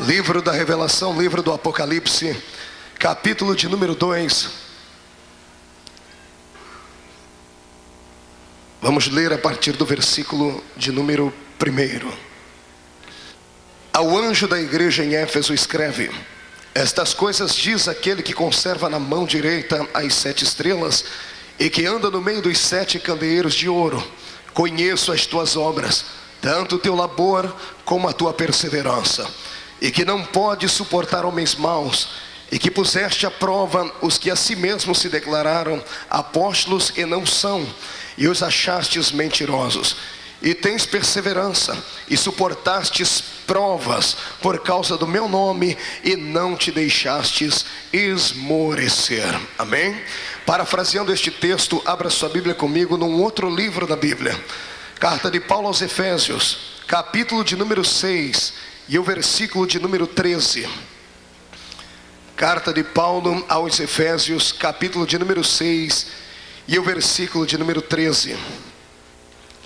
Livro da Revelação, livro do Apocalipse, capítulo de número 2. Vamos ler a partir do versículo de número 1. Ao anjo da igreja em Éfeso escreve: estas coisas diz aquele que conserva na mão direita as 7 estrelas e que anda no meio dos 7 candeeiros de ouro. Conheço as tuas obras, tanto o teu labor como a tua perseverança, e que não podes suportar homens maus, e que puseste à prova os que a si mesmos se declararam apóstolos e não são, e os achastes mentirosos. E tens perseverança, e suportastes provas por causa do meu nome, e não te deixastes esmorecer. Amém? Parafraseando este texto, abra sua Bíblia comigo num outro livro da Bíblia. Carta de Paulo aos Efésios, capítulo de número 6 e o versículo de número 13. Carta de Paulo aos Efésios, capítulo de número 6 e o versículo de número 13.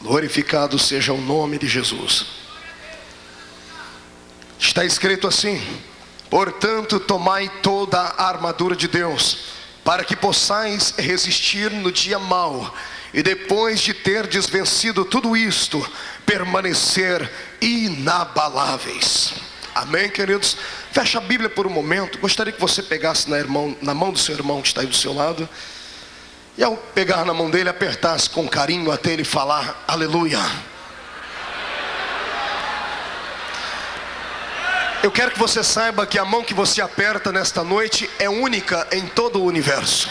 Glorificado seja o nome de Jesus. Está escrito assim: portanto, tomai toda a armadura de Deus, para que possais resistir no dia mau, e depois de terdes vencido tudo isto, permanecer inabaláveis. Amém, queridos? Fecha a Bíblia por um momento. Gostaria que você pegasse na mão do seu irmão que está aí do seu lado, e ao pegar na mão dele, apertasse com carinho até ele falar aleluia. Eu quero que você saiba que a mão que você aperta nesta noite é única em todo o universo.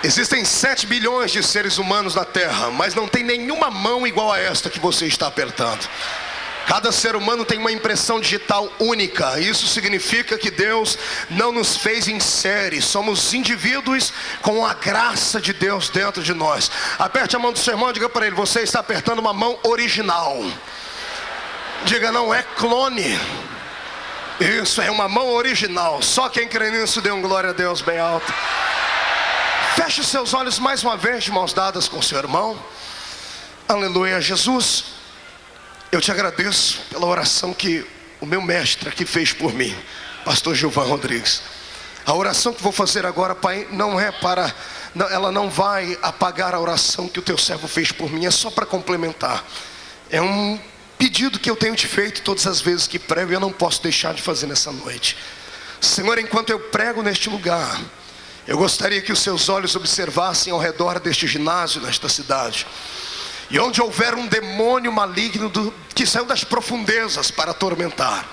Existem 7 bilhões de seres humanos na Terra, mas não tem nenhuma mão igual a esta que você está apertando. Cada ser humano tem uma impressão digital única. Isso significa que Deus não nos fez em série. Somos indivíduos com a graça de Deus dentro de nós. Aperte a mão do seu irmão e diga para ele: você está apertando uma mão original. Diga: não é clone. Isso, é uma mão original. Só quem crê nisso dê um glória a Deus bem alto. Feche os seus olhos mais uma vez, de mãos dadas com seu irmão. Aleluia. Jesus, eu te agradeço pela oração que o meu mestre aqui fez por mim, pastor Gilvan Rodrigues. A oração que vou fazer agora, Pai, ela não vai apagar a oração que o teu servo fez por mim. É só para complementar. É um pedido que eu tenho te feito todas as vezes que prego, e eu não posso deixar de fazer nessa noite. Senhor, enquanto eu prego neste lugar, eu gostaria que os seus olhos observassem ao redor deste ginásio, nesta cidade, e onde houver um demônio maligno que saiu das profundezas para atormentar,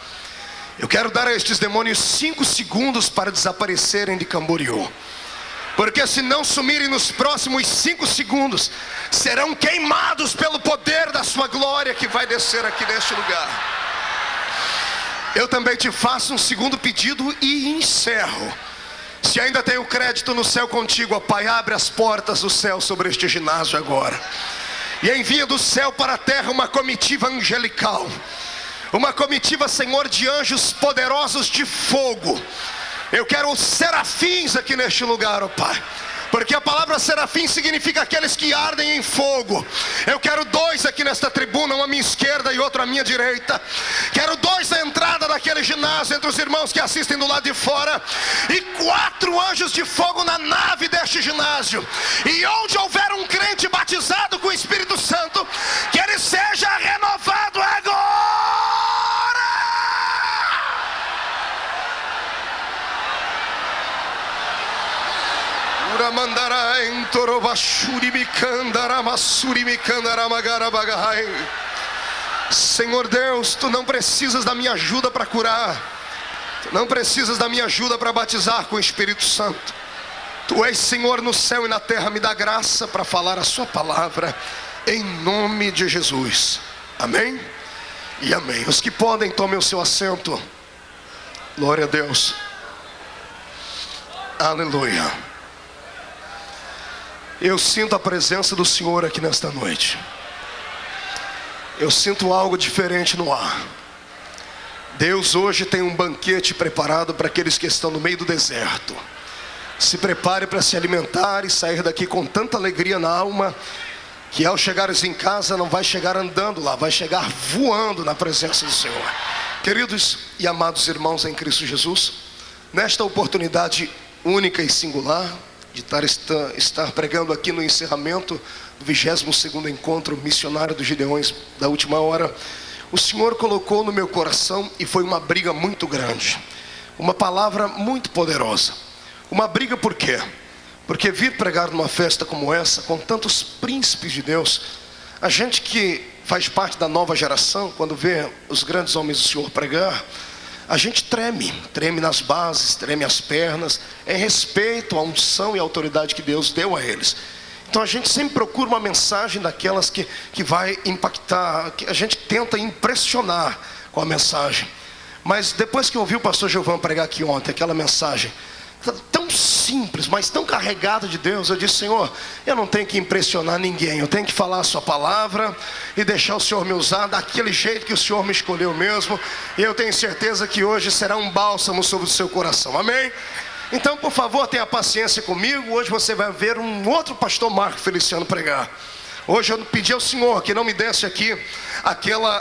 eu quero dar a estes demônios 5 segundos para desaparecerem de Camboriú. Porque se não sumirem nos próximos 5 segundos, serão queimados pelo poder da sua glória que vai descer aqui neste lugar. Eu também te faço um segundo pedido e encerro. Se ainda tenho crédito no céu contigo, ó Pai, abre as portas do céu sobre este ginásio agora, e envia do céu para a terra uma comitiva angelical, uma comitiva, Senhor, de anjos poderosos de fogo. Eu quero os serafins aqui neste lugar, ó Pai, porque a palavra serafim significa aqueles que ardem em fogo. Eu quero 2 aqui nesta tribuna, um à minha esquerda e outro à minha direita. Quero 2 na entrada daquele ginásio, entre os irmãos que assistem do lado de fora, e 4 anjos de fogo na nave deste ginásio. E onde houver um crente batizado com o Espírito Santo, que ele seja renovado agora. Senhor Deus, tu não precisas da minha ajuda para curar, tu não precisas da minha ajuda para batizar com o Espírito Santo. Tu és Senhor no céu e na terra. Me dá graça para falar a sua palavra, em nome de Jesus. Amém e amém. Os que podem, tomem o seu assento. Glória a Deus. Aleluia. Eu sinto a presença do Senhor aqui nesta noite. Eu sinto algo diferente no ar. Deus hoje tem um banquete preparado para aqueles que estão no meio do deserto. Se prepare para se alimentar e sair daqui com tanta alegria na alma, que ao chegares em casa não vai chegar andando lá, vai chegar voando na presença do Senhor. Queridos e amados irmãos em Cristo Jesus, nesta oportunidade única e singular de estar pregando aqui no encerramento do 22º encontro missionário dos Gideões da última hora, o Senhor colocou no meu coração, e foi uma briga muito grande, uma palavra muito poderosa. Uma briga por quê? Porque vir pregar numa festa como essa, com tantos príncipes de Deus, a gente que faz parte da nova geração, quando vê os grandes homens do Senhor pregar, a gente treme nas bases, treme as pernas, em respeito à unção e à autoridade que Deus deu a eles. Então a gente sempre procura uma mensagem daquelas que vai impactar, que a gente tenta impressionar com a mensagem. Mas depois que eu ouvi o pastor Gilvan pregar aqui ontem, aquela mensagem tão simples, mas tão carregada de Deus, eu disse: Senhor, eu não tenho que impressionar ninguém, eu tenho que falar a sua palavra e deixar o Senhor me usar daquele jeito que o Senhor me escolheu mesmo. E eu tenho certeza que hoje será um bálsamo sobre o seu coração, amém? Então, por favor, tenha paciência comigo. Hoje você vai ver um outro pastor Marco Feliciano pregar. Hoje eu pedi ao Senhor que não me desse aqui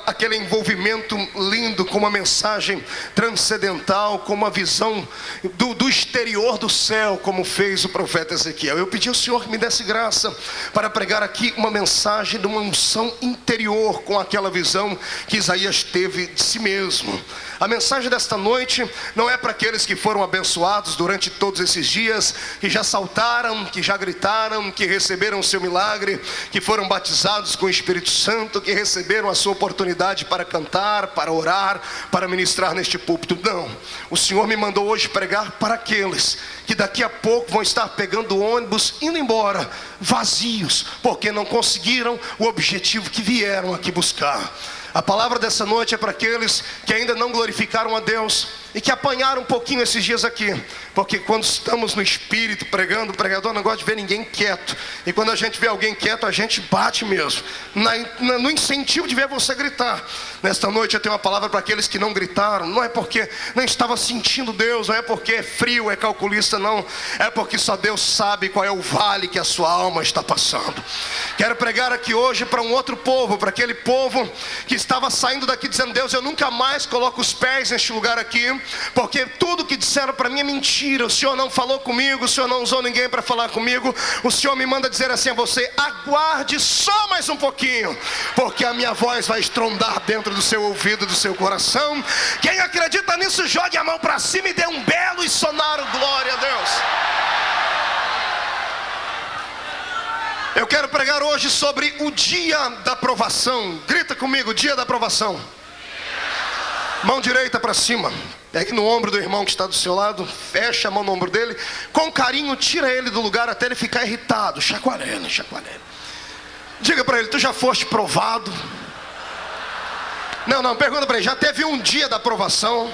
aquele envolvimento lindo, com uma mensagem transcendental, com uma visão do exterior do céu, como fez o profeta Ezequiel. Eu pedi ao Senhor que me desse graça para pregar aqui uma mensagem de uma unção interior, com aquela visão que Isaías teve de si mesmo. A mensagem desta noite não é para aqueles que foram abençoados durante todos esses dias, que já saltaram, que já gritaram, que receberam o seu milagre, que foram batizados com o Espírito Santo, que receberam a sua oportunidade para cantar, para orar, para ministrar neste púlpito. Não, o Senhor me mandou hoje pregar para aqueles que daqui a pouco vão estar pegando o ônibus, indo embora, vazios, porque não conseguiram o objetivo que vieram aqui buscar. A palavra dessa noite é para aqueles que ainda não glorificaram a Deus e que apanharam um pouquinho esses dias aqui, porque quando estamos no Espírito pregando, o pregador não gosta de ver ninguém quieto, e quando a gente vê alguém quieto, a gente bate mesmo, no incentivo de ver você gritar. Nesta noite eu tenho uma palavra para aqueles que não gritaram. Não é porque não estava sentindo Deus, não é porque é frio, é calculista, não, é porque só Deus sabe qual é o vale que a sua alma está passando. Quero pregar aqui hoje para um outro povo, para aquele povo que estava saindo daqui dizendo: Deus, eu nunca mais coloco os pés neste lugar aqui, porque tudo que disseram para mim é mentira. O Senhor não falou comigo, o Senhor não usou ninguém para falar comigo. O Senhor me manda dizer assim a você: aguarde só mais um pouquinho, porque a minha voz vai estrondar dentro do seu ouvido, do seu coração. Quem acredita nisso, jogue a mão para cima e dê um belo e sonoro glória a Deus. Eu quero pregar hoje sobre o dia da provação. Grita comigo: dia da provação. Mão direita para cima, pegue no ombro do irmão que está do seu lado, fecha a mão no ombro dele, com carinho tira ele do lugar até ele ficar irritado, chacoalhando. Diga para ele: tu já foste provado? Não, pergunta para ele: já teve um dia da provação?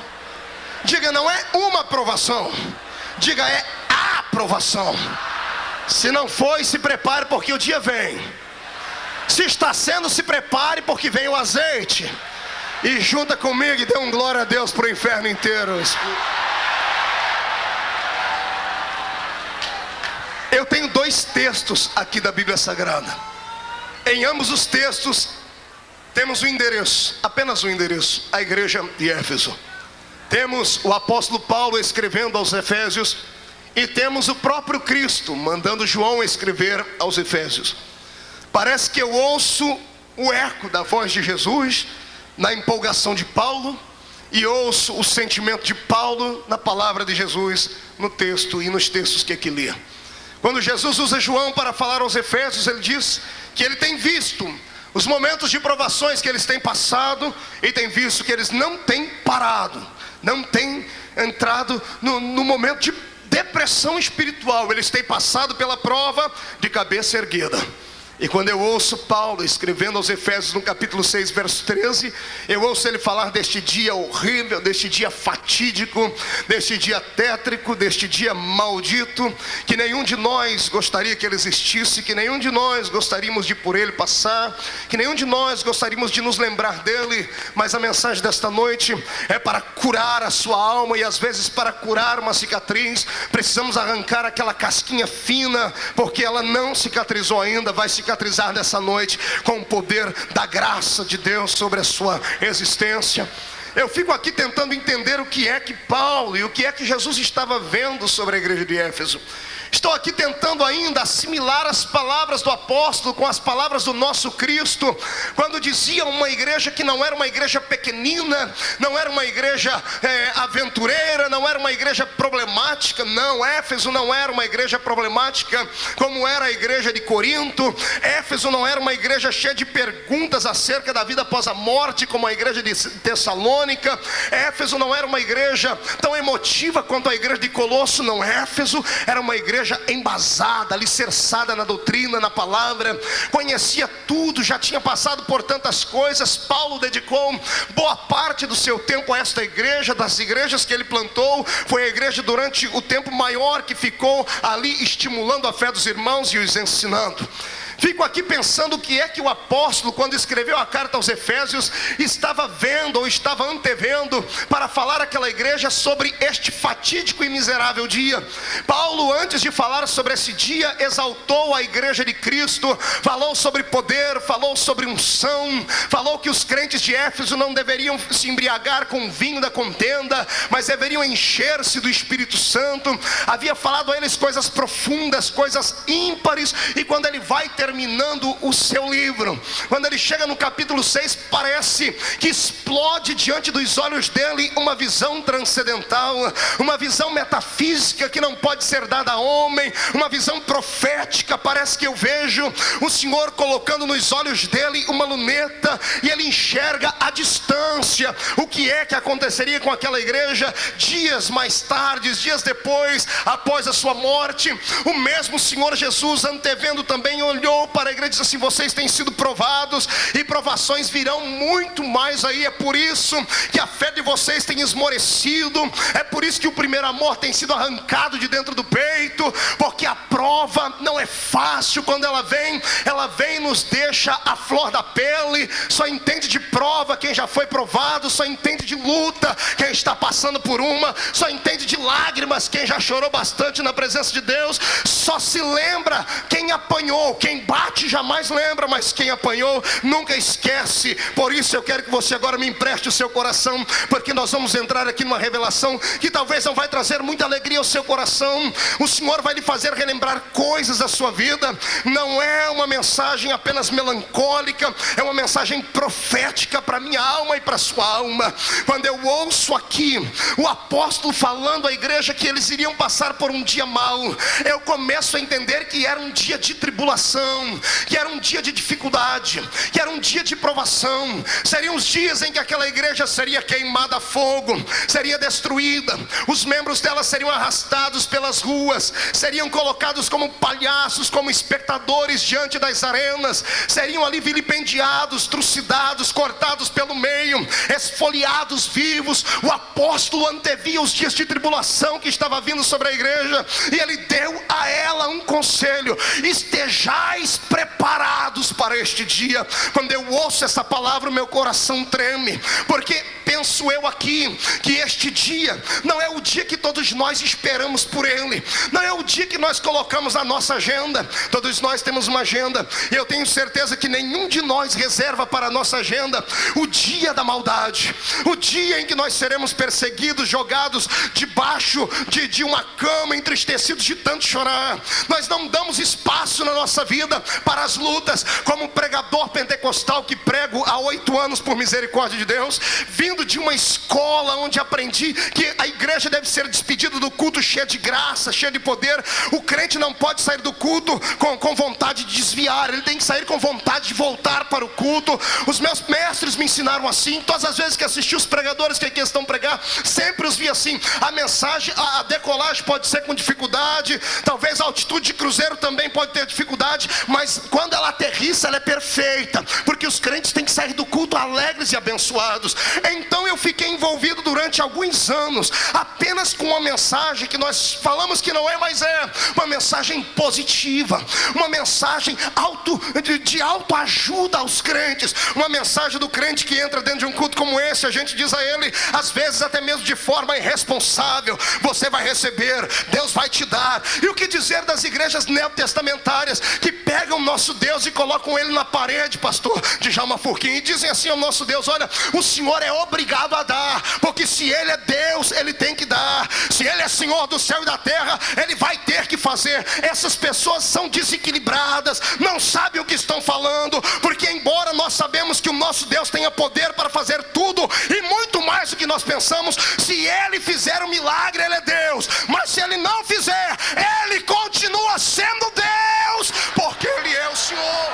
Diga: não é uma provação, diga: é a provação. Se não foi, se prepare, porque o dia vem. Se está sendo, se prepare, porque vem o azeite. E junta comigo e dê um glória a Deus para o inferno inteiro. Eu tenho 2 textos aqui da Bíblia Sagrada. Em ambos os textos temos um endereço, apenas um endereço: a igreja de Éfeso. Temos o apóstolo Paulo escrevendo aos Efésios, e temos o próprio Cristo mandando João escrever aos Efésios. Parece que eu ouço o eco da voz de Jesus na empolgação de Paulo, e ouço o sentimento de Paulo na palavra de Jesus, no texto e nos textos que aqui lê. Quando Jesus usa João para falar aos Efésios, ele diz que ele tem visto os momentos de provações que eles têm passado, e tem visto que eles não têm parado, não têm entrado no momento de depressão espiritual. Eles têm passado pela prova de cabeça erguida. E quando eu ouço Paulo escrevendo aos Efésios no capítulo 6, verso 13, eu ouço ele falar deste dia horrível, deste dia fatídico, deste dia tétrico, deste dia maldito, que nenhum de nós gostaria que ele existisse, que nenhum de nós gostaríamos de por ele passar, que nenhum de nós gostaríamos de nos lembrar dele. Mas a mensagem desta noite é para curar a sua alma, e às vezes para curar uma cicatriz precisamos arrancar aquela casquinha fina, porque ela não cicatrizou ainda. Vai cicatrizar nessa noite com o poder da graça de Deus sobre a sua existência. Eu fico aqui tentando entender o que é que Paulo e o que é que Jesus estava vendo sobre a igreja de Éfeso. Estou aqui tentando ainda assimilar as palavras do apóstolo com as palavras do nosso Cristo, quando dizia uma igreja que não era uma igreja pequenina, não era uma igreja aventureira, não era uma igreja problemática. Não, Éfeso não era uma igreja problemática como era a igreja de Corinto. Éfeso não era uma igreja cheia de perguntas acerca da vida após a morte como a igreja de Tessalônica. Éfeso não era uma igreja tão emotiva quanto a igreja de Colosso. Não, Éfeso era uma igreja embasada, alicerçada na doutrina, na palavra, conhecia tudo, já tinha passado por tantas coisas. Paulo dedicou boa parte do seu tempo a esta igreja. Das igrejas que ele plantou, foi a igreja durante o tempo maior que ficou ali estimulando a fé dos irmãos e os ensinando. Fico aqui pensando o que é que o apóstolo, quando escreveu a carta aos Efésios, estava vendo ou estava antevendo para falar àquela igreja sobre este fatídico e miserável dia. Paulo, antes de falar sobre esse dia, exaltou a igreja de Cristo, falou sobre poder, falou sobre unção, falou que os crentes de Éfeso não deveriam se embriagar com o vinho da contenda, mas deveriam encher-se do Espírito Santo. Havia falado a eles coisas profundas, coisas ímpares, e quando ele vai terminando o seu livro, quando ele chega no capítulo 6, parece que explode diante dos olhos dele uma visão transcendental, uma visão metafísica que não pode ser dada a homem, uma visão profética. Parece que eu vejo o Senhor colocando nos olhos dele uma luneta, e ele enxerga à distância o que é que aconteceria com aquela igreja dias mais tarde, dias depois, após a sua morte. O mesmo Senhor Jesus, antevendo também, olhou para a igreja e disse assim: vocês têm sido provados, e provações virão muito mais aí. É por isso que a fé de vocês tem esmorecido, é por isso que o primeiro amor tem sido arrancado de dentro do peito, porque a prova não é fácil. Quando ela vem e nos deixa a flor da pele. Só entende de prova quem já foi provado, só entende de luta quem está passando por uma, só entende de lágrimas quem já chorou bastante na presença de Deus, só se lembra quem apanhou. Quem bate jamais lembra, mas quem apanhou nunca esquece. Por isso eu quero que você agora me empreste o seu coração, porque nós vamos entrar aqui numa revelação que talvez não vai trazer muita alegria ao seu coração. O Senhor vai lhe fazer relembrar coisas da sua vida. Não é uma mensagem apenas melancólica, é uma mensagem profética para a minha alma e para a sua alma. Quando eu ouço aqui o apóstolo falando à igreja que eles iriam passar por um dia mau, eu começo a entender que era um dia de tribulação, que era um dia de dificuldade, que era um dia de provação. Seriam os dias em que aquela igreja seria queimada a fogo, seria destruída, os membros dela seriam arrastados pelas ruas, seriam colocados como palhaços, como espectadores diante das arenas, seriam ali vilipendiados, trucidados, cortados pelo meio, esfoliados vivos. O apóstolo antevia os dias de tribulação que estava vindo sobre a igreja, e ele deu a ela um conselho: estejais preparados para este dia. Quando eu ouço essa palavra, o meu coração treme, porque penso eu aqui que este dia não é o dia que todos nós esperamos por ele, não é o dia que nós colocamos na nossa agenda. Todos nós temos uma agenda, e eu tenho certeza que nenhum de nós reserva para a nossa agenda o dia da maldade, o dia em que nós seremos perseguidos, jogados debaixo de uma cama, entristecidos de tanto chorar. Nós não damos espaço na nossa vida para as lutas. Como pregador pentecostal que prego há 8 anos por misericórdia de Deus, vindo de uma escola onde aprendi que a igreja deve ser despedida do culto cheia de graça, cheia de poder. O crente não pode sair do culto com vontade de desviar, ele tem que sair com vontade de voltar para o culto. Os meus mestres me ensinaram assim. Todas as vezes que assisti os pregadores que aqui estão pregar, sempre os vi assim. A mensagem, a decolagem pode ser com dificuldade, talvez a altitude de cruzeiro também pode ter dificuldade, mas quando ela aterrissa, ela é perfeita, porque os crentes têm que sair do culto alegres e abençoados. Então eu fiquei envolvido durante alguns anos apenas com uma mensagem que nós falamos que não é, mas é uma mensagem positiva, uma mensagem de autoajuda aos crentes, uma mensagem do crente que entra dentro de um culto como esse. A gente diz a ele, às vezes até mesmo de forma irresponsável: você vai receber, Deus vai te dar. E o que dizer das igrejas neotestamentárias que pegam o nosso Deus e colocam ele na parede, pastor Djalma Furquim, e dizem assim ao nosso Deus: olha, o Senhor é obrigado a dar, porque se Ele é Deus, Ele tem que dar. Se Ele é Senhor do céu e da terra, Ele vai ter que fazer. Essas pessoas são desequilibradas, não sabem o que estão falando, porque embora nós sabemos que o nosso Deus tenha poder para fazer tudo e muito mais do que nós pensamos, se Ele fizer um milagre, Ele é Deus. Mas se Ele não fizer, Ele continua sendo Deus, porque Ele é o Senhor.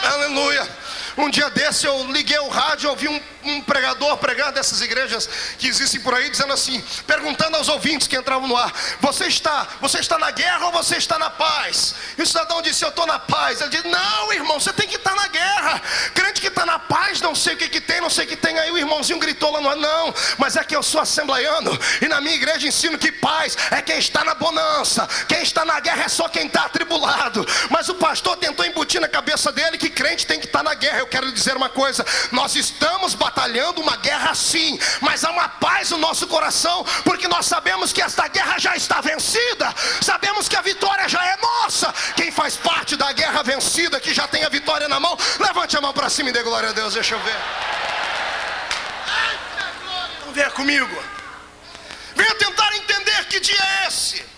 Aleluia. Um dia desse eu liguei o rádio e ouvi um pregador pregar dessas igrejas que existem por aí, dizendo assim, perguntando aos ouvintes que entravam no ar: você está na guerra ou você está na paz? E o cidadão disse: eu estou na paz. Ele disse: não, irmão, você tem que estar na guerra. Crente que está na paz, não sei o que tem, não sei o que tem. Aí o irmãozinho gritou lá no ar: não, mas é que eu sou assembleiano e na minha igreja ensino que paz é quem está na bonança, quem está na guerra é só quem está atribulado. Mas o pastor tentou embutir na cabeça dele que crente tem que estar na guerra. Eu quero lhe dizer uma coisa: nós estamos batalhando uma guerra sim, mas há uma paz no nosso coração, porque nós sabemos que esta guerra já está vencida, sabemos que a vitória já é nossa. Quem faz parte da guerra vencida, que já tem a vitória na mão, levante a mão para cima e dê glória a Deus. Deixa eu ver. Venha comigo, venha tentar entender que dia é esse.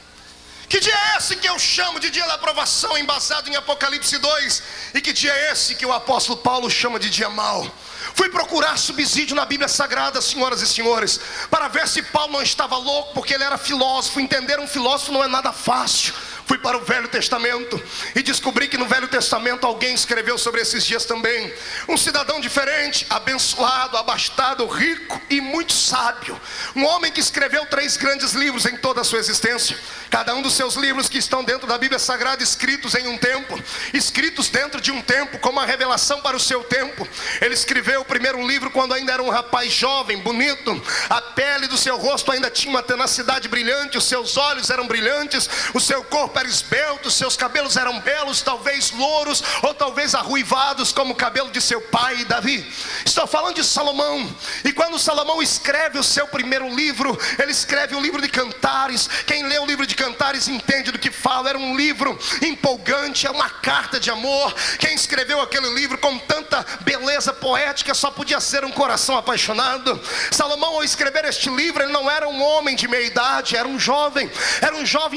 Que dia é esse que eu chamo de dia da aprovação, embasado em Apocalipse 2? E que dia é esse que o apóstolo Paulo chama de dia mau? Fui procurar subsídio na Bíblia Sagrada, senhoras e senhores, para ver se Paulo não estava louco, porque ele era filósofo. Entender um filósofo não é nada fácil. Fui para o Velho Testamento e descobri que no Velho Testamento alguém escreveu sobre esses dias também. Um cidadão diferente, abençoado, abastado, rico e muito sábio. Um homem que escreveu 3 grandes livros em toda a sua existência. Cada um dos seus livros que estão dentro da Bíblia Sagrada, escritos em um tempo, escritos dentro de um tempo, como uma revelação para o seu tempo. Ele escreveu o primeiro livro quando ainda era um rapaz jovem, bonito. A pele do seu rosto ainda tinha uma tenacidade brilhante, os seus olhos eram brilhantes, o seu corpo era esbelto, seus cabelos eram belos, talvez louros ou talvez arruivados como o cabelo de seu pai Davi. Estou falando de Salomão. E quando Salomão escreve o seu primeiro livro, ele escreve o livro de Cantares. Quem lê o livro de Cantares entende do que fala. Era um livro empolgante, é uma carta de amor. Quem escreveu aquele livro com tanta beleza poética só podia ser um coração apaixonado. Salomão, ao escrever este livro, ele não era um homem de meia idade, era um jovem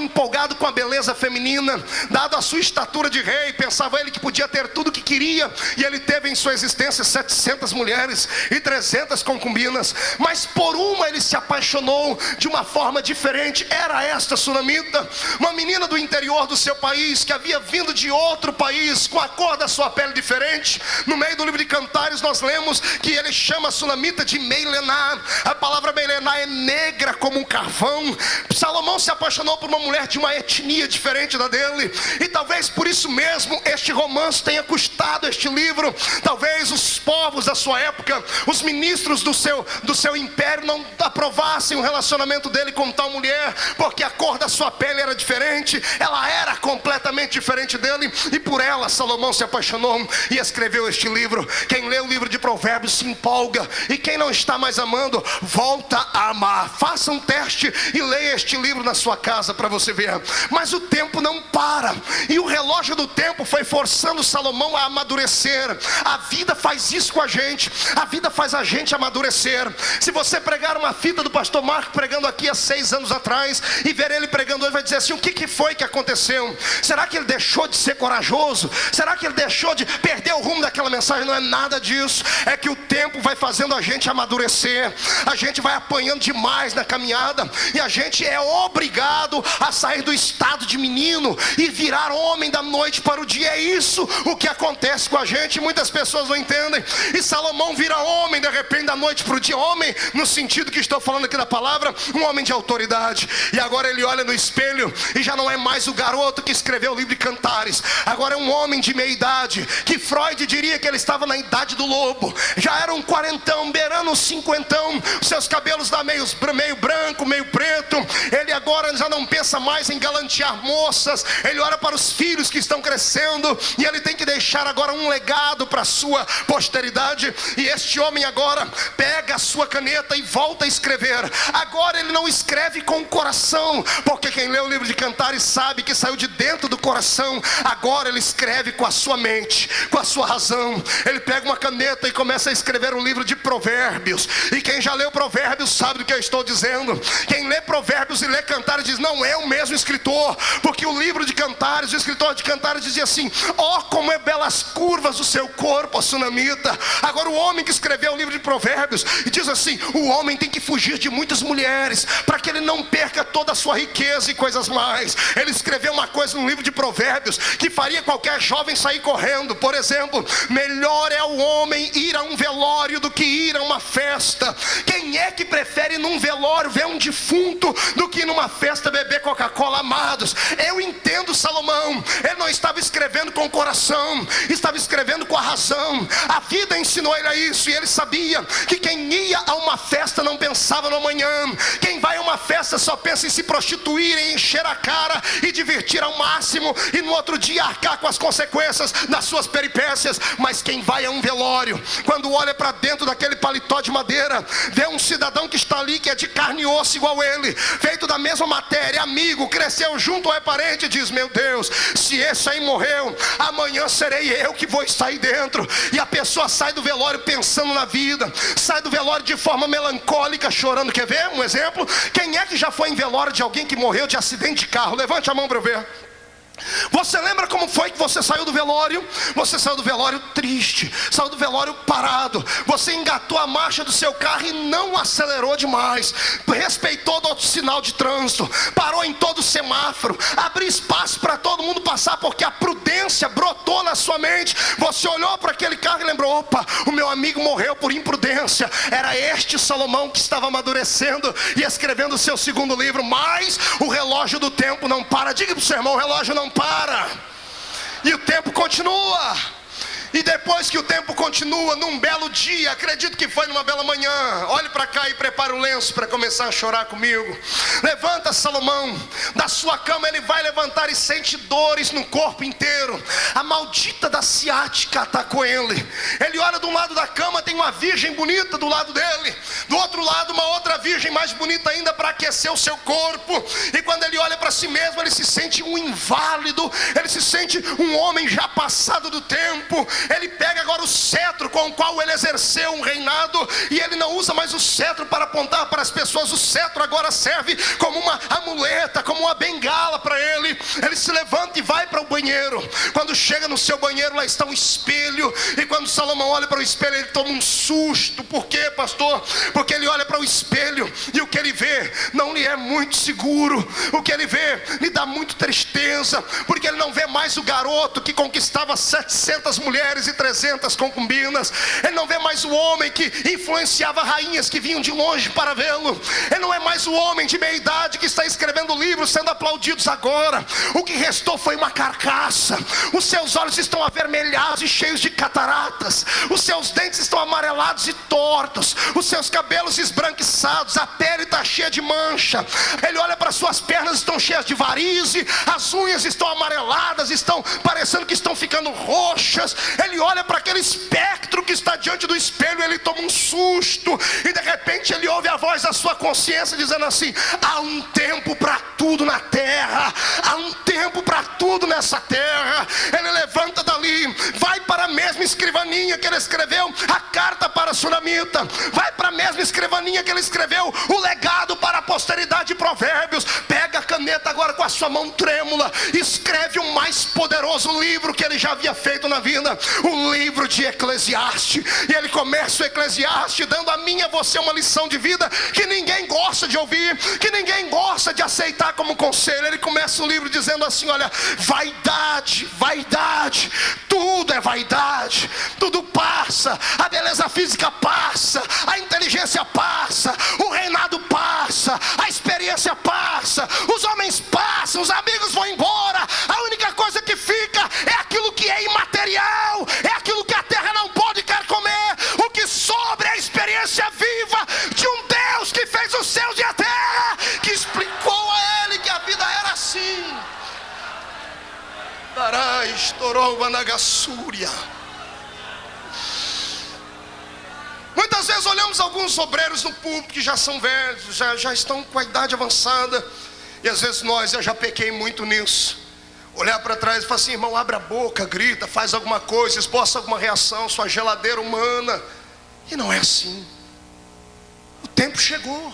empolgado com a beleza feminina. Dado a sua estatura de rei, pensava ele que podia ter tudo o que queria, e ele teve em sua existência 700 mulheres e 300 concubinas, mas por uma ele se apaixonou de uma forma diferente. Era esta sunamita, uma menina do interior do seu país, que havia vindo de outro país, com a cor da sua pele diferente. No meio do livro de Cantares nós lemos que ele chama a sunamita de Meilená. A palavra Meilená é negra como um carvão. Salomão se apaixonou por uma mulher de uma etnia diferente da dele, e talvez por isso mesmo este romance tenha custado este livro. Talvez os povos da sua época, os ministros do seu império, não aprovassem o relacionamento dele com tal mulher, porque a cor da sua pele era diferente, ela era completamente diferente dele, e por ela Salomão se apaixonou e escreveu este livro. Quem lê o livro de Provérbios se empolga, e quem não está mais amando, volta a amar. Faça um teste e leia este livro na sua casa para você ver. Mas o tempo não para, e o relógio do tempo foi forçando Salomão a amadurecer. A vida faz isso com a gente, a vida faz a gente amadurecer. Se você pregar uma fita do pastor Marco pregando aqui há 6 anos atrás, e ver ele pregando hoje, vai dizer assim: o que foi que aconteceu? Será que ele deixou de ser corajoso? Será que ele deixou de perder o rumo daquela mensagem? Não é nada disso, é que o tempo vai fazendo a gente amadurecer. A gente vai apanhando demais na caminhada, e a gente é obrigado a sair do estado de menino e virar homem da noite para o dia. É isso o que acontece com a gente. Muitas pessoas não entendem. E Salomão vira homem de repente da noite para o dia. Homem no sentido que estou falando aqui da palavra, um homem de autoridade. E agora ele olha no espelho e já não é mais o garoto que escreveu o livro de Cantares. Agora é um homem de meia idade, que Freud diria que ele estava na idade do lobo. Já era um quarentão, beirando um cinquentão. seus cabelos dá meio branco, meio preto. Ele agora já não pensa mais em galantear moças. Ele olha para os filhos que estão crescendo, e ele tem que deixar agora um legado para a sua posteridade. E este homem agora pega a sua caneta e volta a escrever. Agora ele não escreve com o coração, porque quem lê o livro de Cantares sabe que saiu de dentro do coração. Agora ele escreve com a sua mente, com a sua razão. Ele pega uma caneta e começa a escrever um livro de Provérbios. E quem já leu Provérbios sabe do que eu estou dizendo. Quem lê Provérbios e lê Cantares diz: não é o mesmo escritor, porque o livro de Cantares, o escritor de Cantares dizia assim: ó, como é belas curvas do seu corpo, ó sunamita. Agora o homem que escreveu o livro de Provérbios e diz assim: o homem tem que fugir de muitas mulheres, para que ele não perca toda a sua riqueza e coisas mais. Ele escreveu uma coisa no livro de Provérbios que faria qualquer jovem sair correndo. Por exemplo: melhor é o homem ir a um velório do que ir a uma festa. Quem é que prefere num velório ver um defunto do que numa festa beber Coca-Cola? Amados, eu entendo Salomão. Ele não estava escrevendo com o coração, estava escrevendo com a razão. A vida ensinou ele a isso, e ele sabia que quem ia a uma festa não pensava no amanhã. Quem vai a uma festa só pensa em se prostituir, em encher a cara e divertir ao máximo, e no outro dia arcar com as consequências das suas peripécias. Mas quem vai a um velório, quando olha para dentro daquele paletó de madeira, vê um cidadão que está ali, que é de carne e osso igual ele, feito da mesma matéria, amigo, cresceu junto ou é parente, diz: meu Deus, se esse aí morreu, amanhã serei eu que vou estar aí dentro. E a pessoa sai do velório pensando na vida, sai do velório de forma melancólica, chorando. Quer ver um exemplo? Quem é que já foi em velório de alguém que morreu de acidente de carro? Levante a mão para eu ver. Você lembra como foi que você saiu do velório? Você saiu do velório triste, saiu do velório parado. Você engatou a marcha do seu carro e não acelerou demais, respeitou todo sinal de trânsito, parou em todo semáforo, abriu espaço para todo mundo passar, porque a prudência brotou na sua mente. Você olhou para aquele carro e lembrou: opa, o meu amigo morreu por imprudência. Era este Salomão que estava amadurecendo e escrevendo o seu segundo livro. Mas o relógio do tempo não para. Diga para o seu irmão: o relógio não para, e o tempo continua. E depois que o tempo continua, num belo dia, acredito que foi numa bela manhã, olhe para cá e prepare o lenço para começar a chorar comigo. Levanta Salomão da sua cama. Ele vai levantar e sente dores no corpo inteiro. A maldita da ciática atacou ele. Ele olha de um lado da cama, tem uma virgem bonita do lado dele, do outro lado uma outra virgem mais bonita ainda para aquecer o seu corpo. E quando ele olha para si mesmo, ele se sente um inválido, ele se sente um homem já passado do tempo. Ele pega agora o cetro com o qual ele exerceu um reinado, e ele não usa mais o cetro para apontar para as pessoas. O cetro agora serve como uma amuleta, como uma bengala para ele. Ele se levanta e vai para o banheiro. Quando chega no seu banheiro, lá está um espelho. E quando Salomão olha para o espelho, ele toma um susto. Por quê, pastor? Porque ele olha para o espelho e o que ele vê não lhe é muito seguro. O que ele vê lhe dá muito tristeza, porque ele não vê mais o garoto que conquistava 700 mulheres e 300 concubinas. Ele não vê mais o homem que influenciava rainhas que vinham de longe para vê-lo. Ele não é mais o homem de meia idade que está escrevendo livros sendo aplaudidos agora. O que restou foi uma carcaça. Os seus olhos estão avermelhados e cheios de cataratas. Os seus dentes estão amarelados e tortos. Os seus cabelos esbranquiçados. A pele está cheia de mancha. Ele olha para suas pernas, estão cheias de varize. As unhas estão amareladas, estão parecendo que estão ficando roxas. Ele olha para aquele espectro que está diante do espelho, ele toma um susto, e de repente ele ouve a voz da sua consciência dizendo assim: há um tempo para tudo na terra, há um tempo para tudo nessa terra. Ele levanta dali, vai para a mesma escrivaninha que ele escreveu a carta para a sunamita, vai para a mesma escrivaninha que ele escreveu o legado para a posteridade de Provérbios, pega a caneta agora com a sua mão trêmula, escreve o mais poderoso livro que ele já havia feito na vida, o livro de Eclesiastes. E ele começa o Eclesiastes dando a mim e a você uma lição de vida que ninguém gosta de ouvir, que ninguém gosta de aceitar como conselho. Ele começa o livro dizendo assim: olha, vaidade, vaidade, tudo é vaidade, tudo passa, a beleza física passa, a inteligência passa, o reinado passa, a experiência passa, os homens passam, os amigos vão embora, a única coisa que fica é aquilo que é imaterial, é aquilo que a terra não pode quer comer. O que sobra é a experiência viva de um Deus Carai, estourou Vanagassúria. Muitas vezes olhamos alguns obreiros no púlpito que já são velhos, já estão com a idade avançada. E às vezes eu já pequei muito nisso. Olhar para trás e falar assim: irmão, abre a boca, grita, faz alguma coisa, esboça alguma reação, sua geladeira humana. E não é assim. O tempo chegou.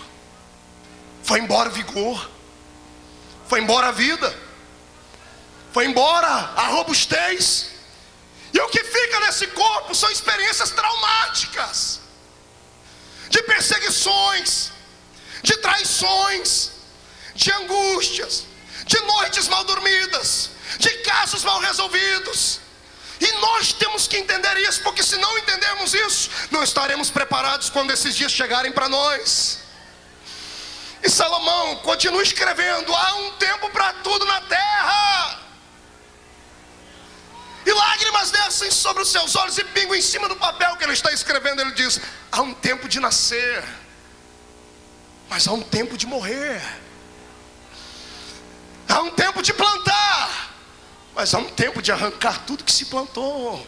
Foi embora o vigor. Foi embora a vida. Foi embora a robustez. E o que fica nesse corpo são experiências traumáticas. De perseguições, de traições, de angústias, de noites mal dormidas, de casos mal resolvidos. E nós temos que entender isso, porque se não entendermos isso, não estaremos preparados quando esses dias chegarem para nós. E Salomão continua escrevendo: há um tempo para tudo na terra. E lágrimas descem sobre os seus olhos e pingam em cima do papel que ele está escrevendo. Ele diz: há um tempo de nascer, mas há um tempo de morrer. Há um tempo de plantar, mas há um tempo de arrancar tudo que se plantou.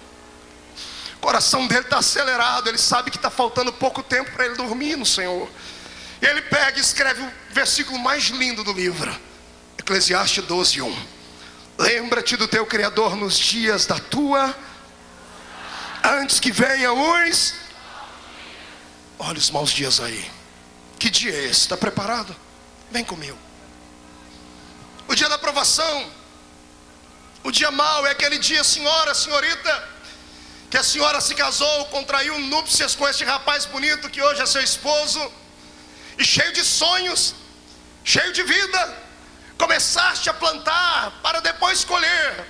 O coração dele está acelerado. Ele sabe que está faltando pouco tempo para ele dormir no Senhor. E ele pega e escreve o versículo mais lindo do livro, Eclesiastes 12:1. Lembra-te do teu Criador nos dias da tua, antes que venha os... Olha os maus dias aí. Que dia é esse? Está preparado? Vem comigo. O dia da aprovação. O dia mau é aquele dia, senhora, senhorita, que a senhora se casou, contraiu núpcias com este rapaz bonito que hoje é seu esposo, e cheio de sonhos, cheio de vida, começaste a plantar para depois colher.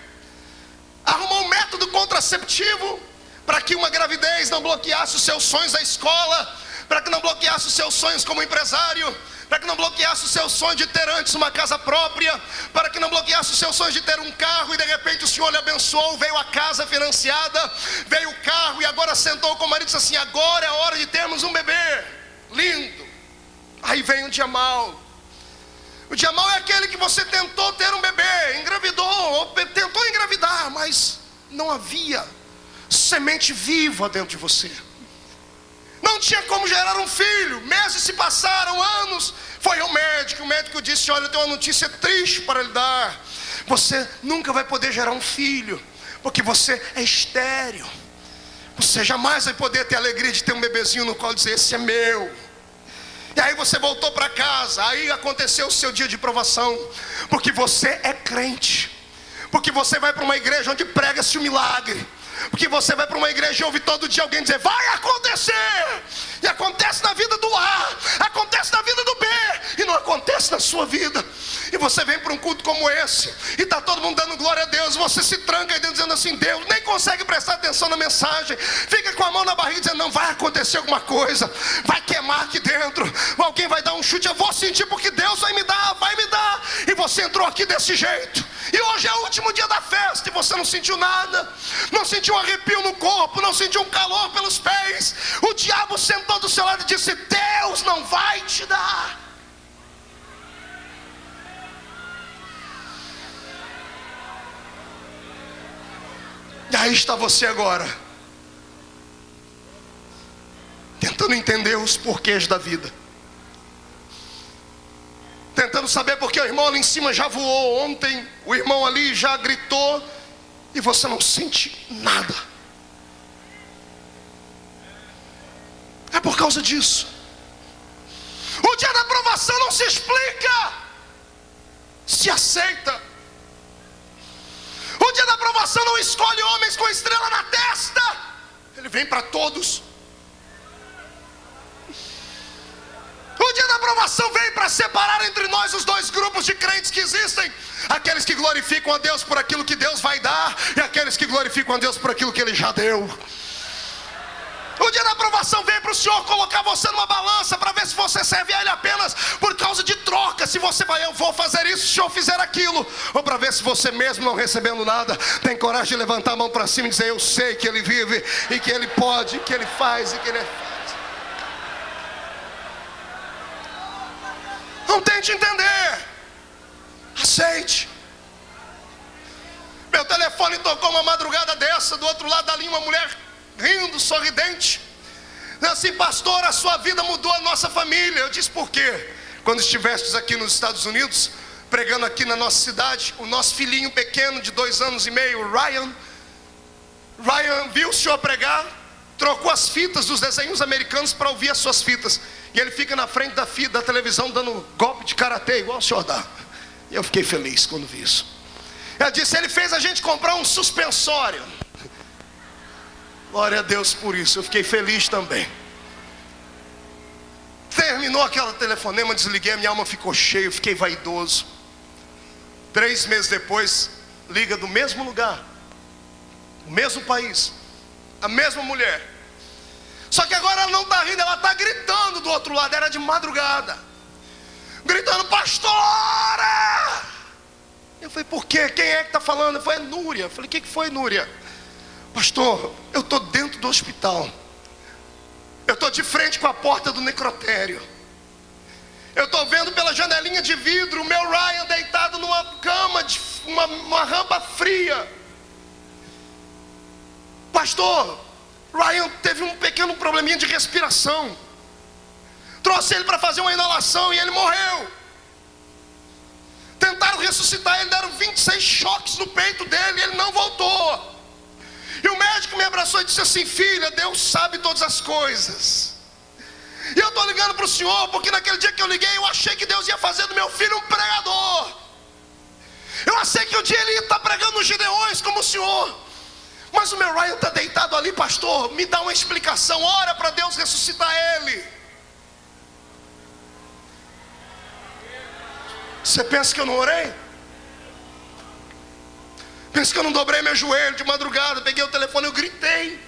Arrumou um método contraceptivo para que uma gravidez não bloqueasse os seus sonhos da escola, para que não bloqueasse os seus sonhos como empresário, para que não bloqueasse o seu sonho de ter antes uma casa própria, para que não bloqueasse o seu sonho de ter um carro. E de repente o Senhor lhe abençoou, veio a casa financiada, veio o carro, e agora sentou com o marido e disse assim: agora é a hora de termos um bebê. Lindo. Aí vem o dia mau. O dia mau é aquele que você tentou ter um bebê, engravidou, ou tentou engravidar, mas não havia semente viva dentro de você. Não tinha como gerar um filho. Meses se passaram, anos. Foi ao médico, o médico disse: olha, eu tenho uma notícia triste para lhe dar. Você nunca vai poder gerar um filho, porque você é estéril. Você jamais vai poder ter a alegria de ter um bebezinho no colo e dizer: esse é meu. E aí você voltou para casa. Aí aconteceu o seu dia de provação, porque você é crente, porque você vai para uma igreja onde prega-se o milagre, porque você vai para uma igreja e ouve todo dia alguém dizer: vai acontecer. E acontece na vida do A, acontece na vida do B, e não acontece na sua vida. E você vem para um culto como esse, e está todo mundo dando glória a Deus. Você se tranca aí dentro dizendo assim: Deus, nem consegue prestar atenção na mensagem. Fica com a mão na barriga dizendo: não, vai acontecer alguma coisa, vai queimar aqui dentro, alguém vai dar um chute, eu vou sentir porque Deus vai me dar, vai me dar. E você entrou aqui desse jeito, e hoje é o último dia da festa, e você não sentiu nada, não sentiu um arrepio no corpo, não sentiu um calor pelos pés. O diabo sentou do seu lado e disse: Deus não vai te dar. E aí está você agora, tentando entender os porquês da vida, tentando saber porque o irmão ali em cima já voou ontem, o irmão ali já gritou, e você não sente nada. É por causa disso. O dia da aprovação não se explica, se aceita. O dia da aprovação não escolhe homens com estrela na testa, ele vem para todos. O dia da aprovação vem para separar entre nós os dois grupos de crentes que existem: aqueles que glorificam a Deus por aquilo que Deus vai dar, e aqueles que glorificam a Deus por aquilo que Ele já deu. O dia da aprovação vem para o Senhor colocar você numa balança para ver se você serve a Ele apenas por causa de troca. Se você vai: eu vou fazer isso se o Senhor fizer aquilo. Ou para ver se você mesmo, não recebendo nada, tem coragem de levantar a mão para cima e dizer: eu sei que Ele vive, e que Ele pode, que Ele faz e que Ele é. Não tente entender, aceite. Meu telefone tocou uma madrugada dessa, do outro lado da linha uma mulher rindo, sorridente. Assim, pastor, a sua vida mudou a nossa família. Eu disse, por quê? Quando estivestes aqui nos Estados Unidos, pregando aqui na nossa cidade, o nosso filhinho pequeno de 2 anos e meio, Ryan viu o senhor pregar, trocou as fitas dos desenhos americanos para ouvir as suas fitas. E ele fica na frente da televisão dando golpe de karatê, igual o senhor dá. E eu fiquei feliz quando vi isso. Ela disse, ele fez a gente comprar um suspensório. Glória a Deus por isso, eu fiquei feliz também. Terminou aquela telefonema, desliguei, a minha alma ficou cheia, eu fiquei vaidoso. 3 meses depois, liga do mesmo lugar, o mesmo país, a mesma mulher. Só que agora ela não está rindo, ela está gritando do outro lado, era de madrugada. Gritando, pastora! Eu falei, por quê? Quem é que está falando? Eu falei, é Núria. Eu falei, o que foi, Núria? Pastor, eu estou dentro do hospital. Eu estou de frente com a porta do necrotério. Eu estou vendo pela janelinha de vidro o meu Ryan deitado numa cama, uma rampa fria. Pastor, Ryan teve um pequeno probleminha de respiração. Trouxe ele para fazer uma inalação e ele morreu. Tentaram ressuscitar ele, deram 26 choques no peito dele e ele não voltou. E o médico me abraçou e disse assim, filha, Deus sabe todas as coisas. E eu estou ligando para o senhor, porque naquele dia que eu liguei, eu achei que Deus ia fazer do meu filho um pregador. Eu achei que um dia ele ia estar pregando nos Gideões como o senhor. Mas o meu Ryan está deitado ali, pastor, me dá uma explicação, ora para Deus ressuscitar ele. Você pensa que eu não orei? Pensa que eu não dobrei meu joelho de madrugada, peguei o telefone, eu gritei.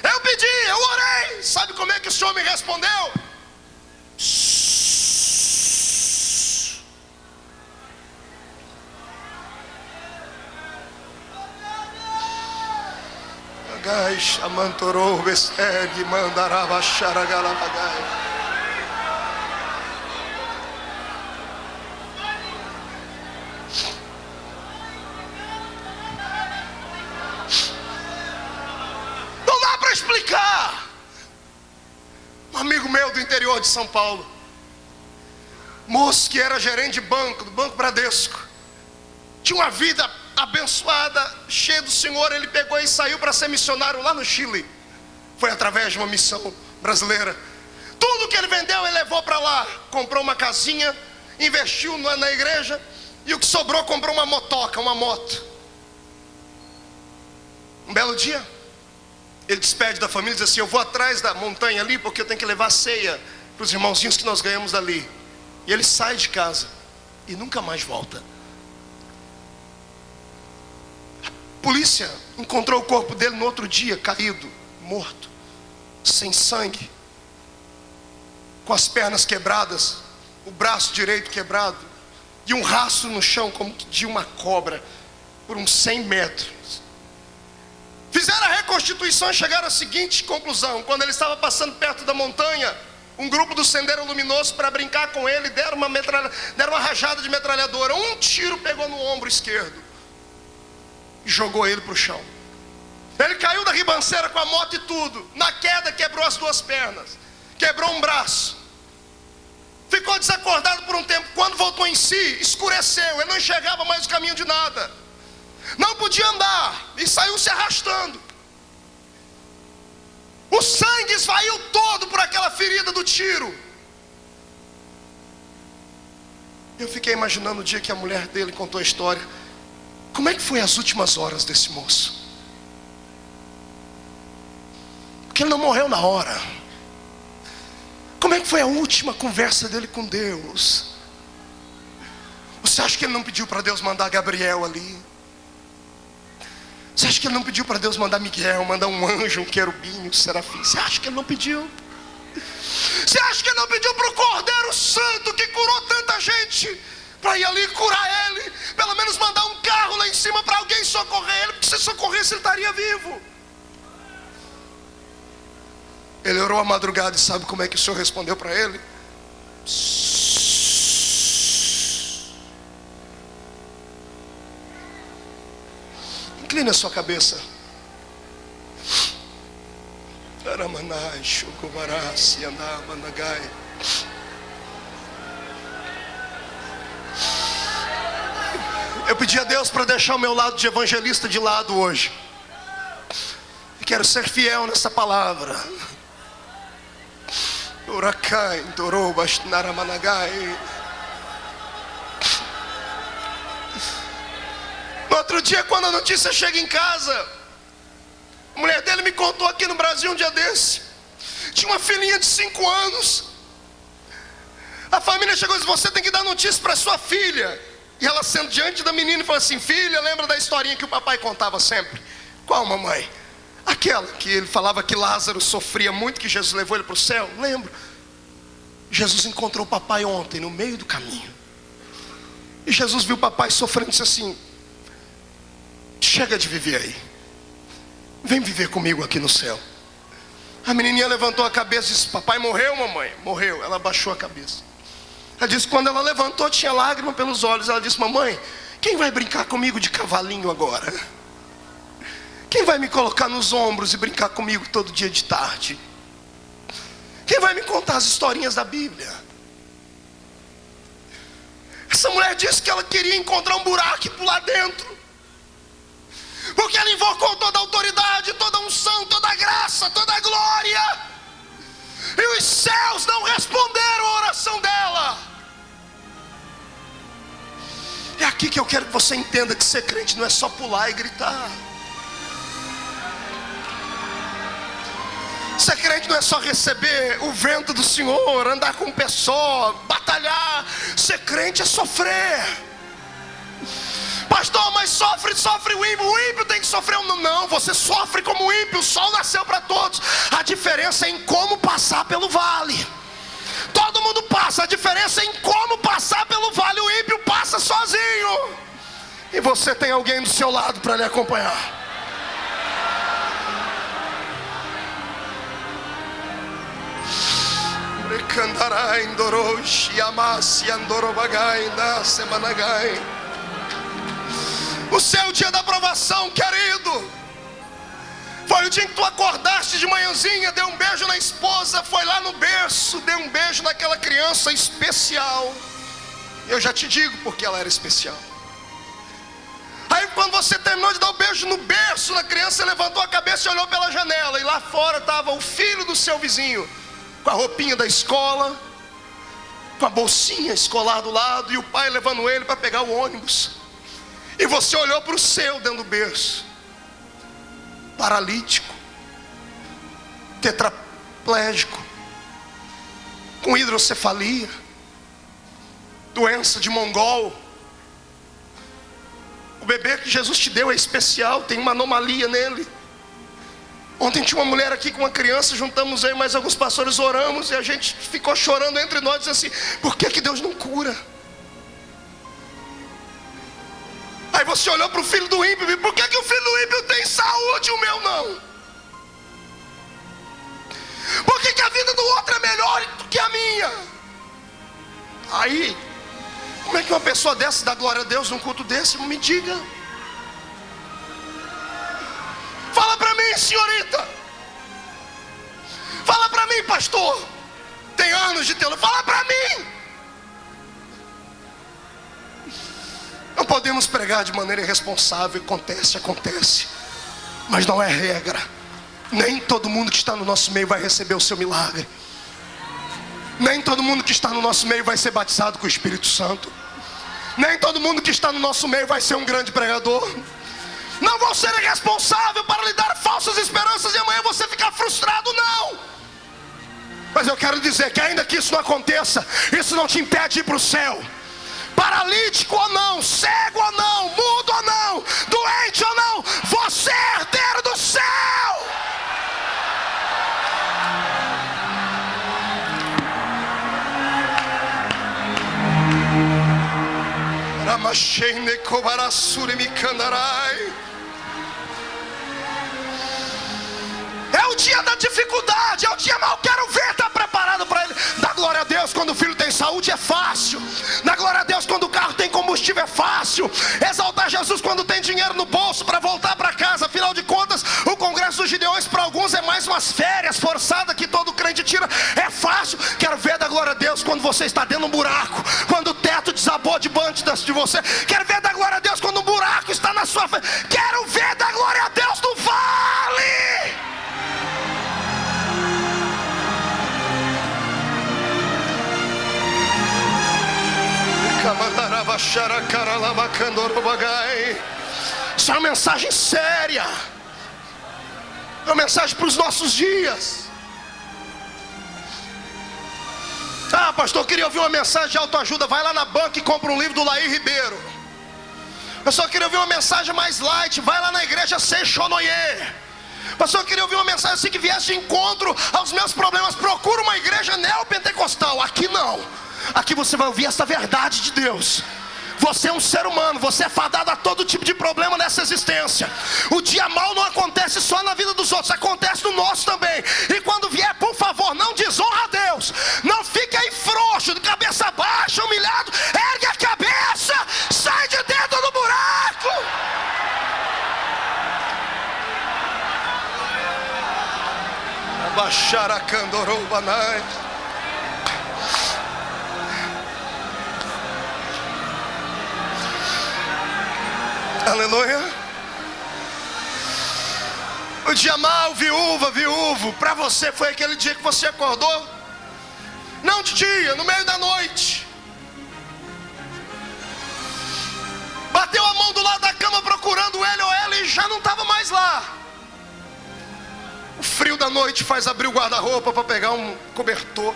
Eu pedi, eu orei. Sabe como é que o senhor me respondeu? Gai chamantorou besteg mandarava xaragalavagai. Explicar. Um amigo meu do interior de São Paulo, moço que era gerente de banco, do Banco Bradesco, tinha uma vida abençoada, cheia do Senhor. Ele pegou e saiu para ser missionário lá no Chile. Foi através de uma missão brasileira. Tudo que ele vendeu ele levou para lá. Comprou uma casinha, investiu na igreja, e o que sobrou comprou uma motoca, uma moto. Um belo dia ele despede da família e diz assim, eu vou atrás da montanha ali, porque eu tenho que levar ceia para os irmãozinhos que nós ganhamos dali. E ele sai de casa e nunca mais volta. A polícia encontrou o corpo dele no outro dia, caído, morto, sem sangue, com as pernas quebradas, o braço direito quebrado, e um rastro no chão como de uma cobra, por uns 100 metros. Fizeram a reconstituição e chegaram à seguinte conclusão: quando ele estava passando perto da montanha, um grupo do Sendeiro Luminoso, para brincar com ele, deram uma rajada de metralhadora. Um tiro pegou no ombro esquerdo e jogou ele para o chão. Ele caiu da ribanceira com a moto e tudo. Na queda quebrou as 2 pernas, quebrou um braço, ficou desacordado por um tempo. Quando voltou em si, escureceu, ele não enxergava mais o caminho de nada, não podia andar e saiu se arrastando. O sangue esvaiu todo por aquela ferida do tiro. Eu fiquei imaginando o dia que a mulher dele contou a história. Como é que foi as últimas horas desse moço? Porque ele não morreu na hora. Como é que foi a última conversa dele com Deus? Você acha que ele não pediu para Deus mandar Gabriel ali? Você acha que ele não pediu para Deus mandar Miguel, mandar um anjo, um querubim, um serafim? Você acha que ele não pediu? Você acha que ele não pediu para o Cordeiro Santo, que curou tanta gente, para ir ali curar ele? Pelo menos mandar um carro lá em cima para alguém socorrer ele, porque se socorresse ele estaria vivo. Ele orou a madrugada e sabe como é que o Senhor respondeu para ele? Incline a sua cabeça. Eu pedi a Deus para deixar o meu lado de evangelista de lado hoje. E quero ser fiel nessa palavra. No outro dia, quando a notícia chega em casa, a mulher dele me contou aqui no Brasil um dia desse. Tinha uma filhinha de 5 anos. A família chegou e disse: você tem que dar notícia para sua filha. E ela sendo diante da menina e falou assim: filha, lembra da historinha que o papai contava sempre? Qual, mamãe? Aquela que ele falava que Lázaro sofria muito, que Jesus levou ele para o céu. Lembro. Jesus encontrou o papai ontem no meio do caminho. E Jesus viu o papai sofrendo e disse assim: chega de viver aí, vem viver comigo aqui no céu. A menininha levantou a cabeça e disse: papai morreu, mamãe? Morreu. Ela baixou a cabeça. Ela disse: quando ela levantou tinha lágrima pelos olhos. Ela disse: mamãe, quem vai brincar comigo de cavalinho agora? Quem vai me colocar nos ombros e brincar comigo todo dia de tarde? Quem vai me contar as historinhas da Bíblia? Essa mulher disse que ela queria encontrar um buraco e pular dentro, porque ela invocou toda a autoridade, toda a unção, toda a graça, toda a glória, e os céus não responderam a oração dela. É aqui que eu quero que você entenda que ser crente não é só pular e gritar. Ser crente não é só receber o vento do Senhor, andar com o pé só, batalhar. Ser crente é sofrer. Pastor, mas sofre o ímpio tem que sofrer. Não, você sofre como ímpio, o sol nasceu para todos. A diferença é em como passar pelo vale. Todo mundo passa, a diferença é em como passar pelo vale. O ímpio passa sozinho, e você tem alguém do seu lado para lhe acompanhar. O seu dia da aprovação, querido, foi o dia em que tu acordaste de manhãzinha, deu um beijo na esposa, foi lá no berço, deu um beijo naquela criança especial. Eu já te digo porque ela era especial. Aí quando você terminou de dar o beijo no berço na criança, levantou a cabeça e olhou pela janela, e lá fora estava o filho do seu vizinho, com a roupinha da escola, com a bolsinha escolar do lado, e o pai levando ele para pegar o ônibus. E você olhou para o seu dentro do berço, paralítico, tetraplégico, com hidrocefalia, doença de mongol. O bebê que Jesus te deu é especial, tem uma anomalia nele. Ontem tinha uma mulher aqui com uma criança, juntamos aí mais alguns pastores, oramos, e a gente ficou chorando entre nós, dizendo assim: por que Deus não cura? Aí você olhou para o filho do ímpio: por que o filho do ímpio tem saúde e o meu não? Por que a vida do outro é melhor do que a minha? Aí, como é que uma pessoa dessa dá glória a Deus num culto desse? Me diga. Fala para mim, senhorita. Fala para mim, pastor. Tem anos de teologia. Fala para mim. Não podemos pregar de maneira irresponsável. Acontece. Mas não é regra. Nem todo mundo que está no nosso meio vai receber o seu milagre. Nem todo mundo que está no nosso meio vai ser batizado com o Espírito Santo. Nem todo mundo que está no nosso meio vai ser um grande pregador. Não vou ser irresponsável para lhe dar falsas esperanças e amanhã você ficar frustrado, não. Mas eu quero dizer que ainda que isso não aconteça, isso não te impede de ir para o céu. Paralítico ou não, cego ou não, mudo ou não, doente ou não, você é herdeiro do céu. É o dia da dificuldade, é o dia mal quero ver, está preparado para ele dar glória a Deus quando o filho tem saúde é fácil. Dar glória a Deus quando o carro tem combustível é fácil. Exaltar Jesus quando tem dinheiro no bolso para voltar para casa. Afinal de contas, o Congresso dos Gideões para alguns é mais umas férias forçadas que todo crente tira. É fácil. Quero ver dar glória a Deus quando você está dentro de um buraco, quando o teto desabou diante de você. Quero ver dar glória a Deus quando um buraco está na sua frente. Quero ver dar glória a Deus no vale. Isso é uma mensagem séria. É uma mensagem para os nossos dias. Ah, pastor, eu queria ouvir uma mensagem de autoajuda. Vai lá na banca e compra um livro do Laí Ribeiro. Pastor, eu queria ouvir uma mensagem mais light. Vai lá na igreja Seixonoye. Pastor, eu queria ouvir uma mensagem assim que viesse de encontro aos meus problemas. Procura uma igreja neopentecostal. Aqui não. Aqui você vai ouvir essa verdade de Deus. Você é um ser humano, você é fadado a todo tipo de problema nessa existência. O dia mal não acontece só na vida dos outros, acontece no nosso também. E quando vier, por favor, não desonra a Deus. Não fique aí frouxo, de cabeça baixa, humilhado. Ergue a cabeça, sai de dentro do buraco. Abaixar a candorobanai. Aleluia. O dia mal, viúvo, para você foi aquele dia que você acordou, não de dia, no meio da noite, bateu a mão do lado da cama procurando ele ou ela e já não estava mais lá. O frio da noite faz abrir o guarda-roupa para pegar um cobertor,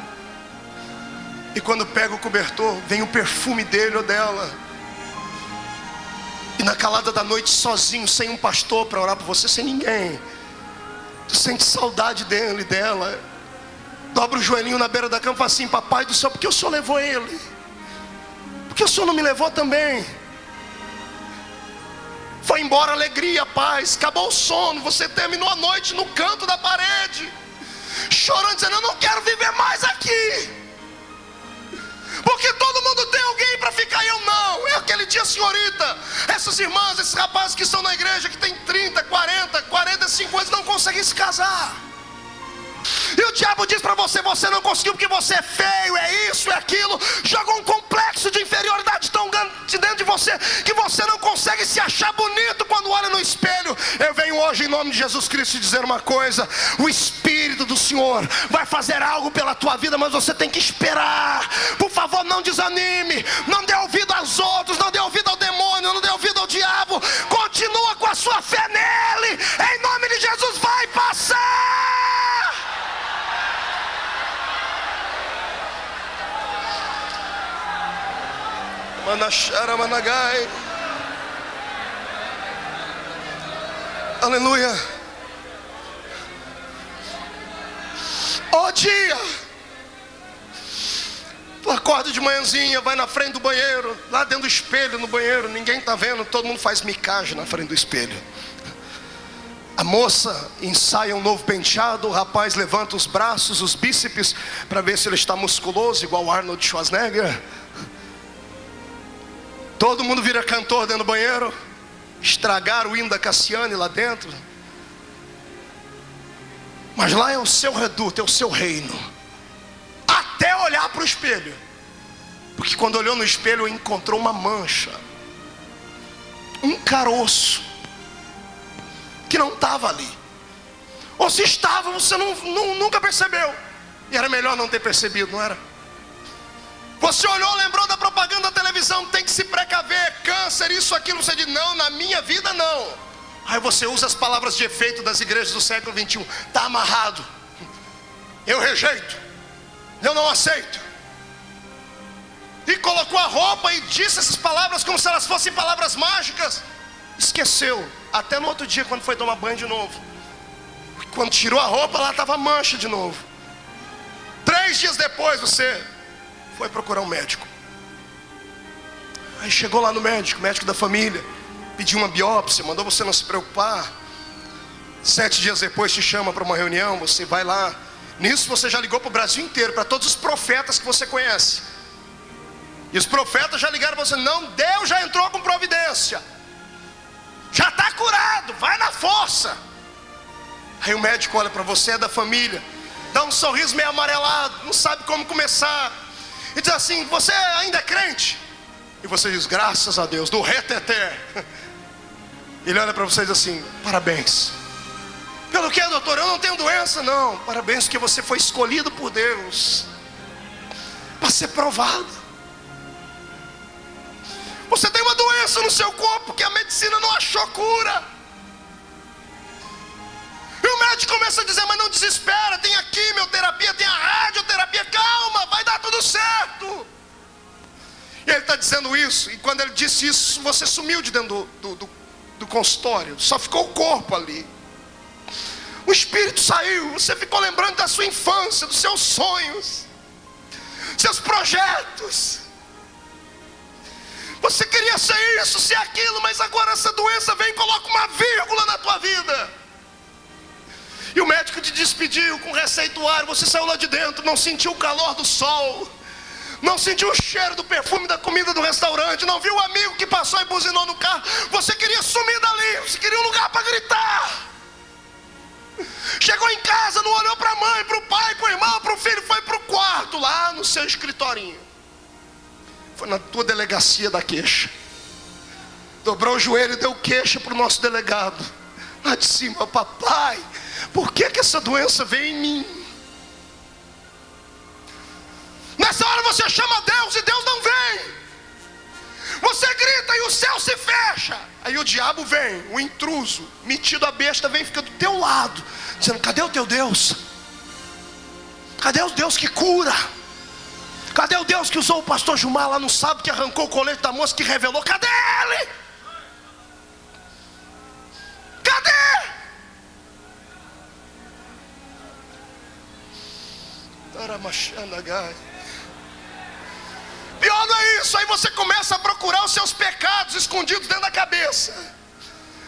e quando pega o cobertor vem o perfume dele ou dela. E na calada da noite, sozinho, sem um pastor para orar por você, sem ninguém, tu sente saudade dele, dela. Dobra o joelhinho na beira da cama e fala assim: papai do céu, por que o senhor levou ele? Por que o senhor não me levou também? Foi embora a alegria, a paz, acabou o sono. Você terminou a noite no canto da parede, chorando, dizendo: eu não quero viver mais aqui, porque todo mundo tem alguém para ficar e eu não. É aquele dia, senhorita, essas irmãs, esses rapazes que estão na igreja, que tem 30, 40, 45 anos, não conseguem se casar. E o diabo diz para você: você não conseguiu porque você é feio, é isso, é aquilo. Jogou um complexo de inferioridade tão grande dentro de você, que você não consegue se achar bonito quando olha no espelho. Eu venho hoje em nome de Jesus Cristo te dizer uma coisa: o Espírito do Senhor vai fazer algo pela tua vida, mas você tem que esperar. Por favor, não desanime, não dê ouvido aos outros, não dê ouvido ao demônio, não dê ouvido ao diabo. Continua com a sua fé nele, em nome de Jesus. Vai passar. Manachara Managai. Aleluia. Ó dia, tu acorda de manhãzinha, vai na frente do banheiro, lá dentro do espelho, no banheiro, ninguém está vendo, todo mundo faz micagem na frente do espelho. A moça ensaia um novo penteado, o rapaz levanta os braços, os bíceps, para ver se ele está musculoso, igual Arnold Schwarzenegger. Todo mundo vira cantor dentro do banheiro. Estragaram o hino da Cassiane lá dentro. Mas lá é o seu reduto, é o seu reino. Até olhar para o espelho. Porque quando olhou no espelho, encontrou uma mancha, um caroço, que não estava ali. Ou se estava, você nunca percebeu. E era melhor não ter percebido, não era? Você olhou, lembrou da propaganda da televisão: tem que se precaver, câncer, isso, aquilo. Você diz: não, na minha vida não. Aí você usa as palavras de efeito das igrejas do século 21. Está amarrado, eu rejeito, eu não aceito. E colocou a roupa e disse essas palavras como se elas fossem palavras mágicas. Esqueceu, até no outro dia quando foi tomar banho de novo. Quando tirou a roupa, lá estava mancha de novo. 3 dias depois você foi procurar um médico. Aí chegou lá no médico da família, pediu uma biópsia, mandou você não se preocupar. 7 dias depois te chama para uma reunião, você vai lá. Nisso você já ligou para o Brasil inteiro, para todos os profetas que você conhece. E os profetas já ligaram para você: não, Deus já entrou com providência, já está curado, vai na força. Aí o médico olha para você, é da família, dá um sorriso meio amarelado, não sabe como começar, e diz assim: você ainda é crente? E você diz: graças a Deus, do reteté. Ele olha para você e diz assim: parabéns. Pelo que, doutor? Eu não tenho doença. Não, parabéns, porque você foi escolhido por Deus para ser provado. Você tem uma doença no seu corpo que a medicina não achou cura. E o médico começa a dizer: mas não desespera, tem a quimioterapia, tem a radioterapia, calma, vai dar tudo certo. E ele está dizendo isso, e quando ele disse isso, você sumiu de dentro do consultório, só ficou o corpo ali. O espírito saiu, você ficou lembrando da sua infância, dos seus sonhos, seus projetos. Você queria ser isso, ser aquilo, mas agora essa doença vem e coloca uma vírgula na tua vida. E o médico te despediu com receituário, você saiu lá de dentro, não sentiu o calor do sol, não sentiu o cheiro do perfume da comida do restaurante, não viu o amigo que passou e buzinou no carro. Você queria sumir dali, você queria um lugar para gritar. Chegou em casa, não olhou para a mãe, para o pai, para o irmão, para o filho, foi para o quarto, lá no seu escritorinho. Foi na tua delegacia da queixa. Dobrou o joelho e deu queixa para o nosso delegado. Lá de cima: papai, por que essa doença veio em mim? Nessa hora você chama Deus e Deus não vem. Você grita e o céu se fecha. Aí o diabo vem, o intruso, metido a besta, vem e fica do teu lado, dizendo: cadê o teu Deus? Cadê o Deus que cura? Cadê o Deus que usou o pastor Gilmar lá no sábado, que arrancou o colete da moça, que revelou? Cadê ele? Cadê? Pior não é isso. Aí você começa a procurar os seus pecados escondidos dentro da cabeça.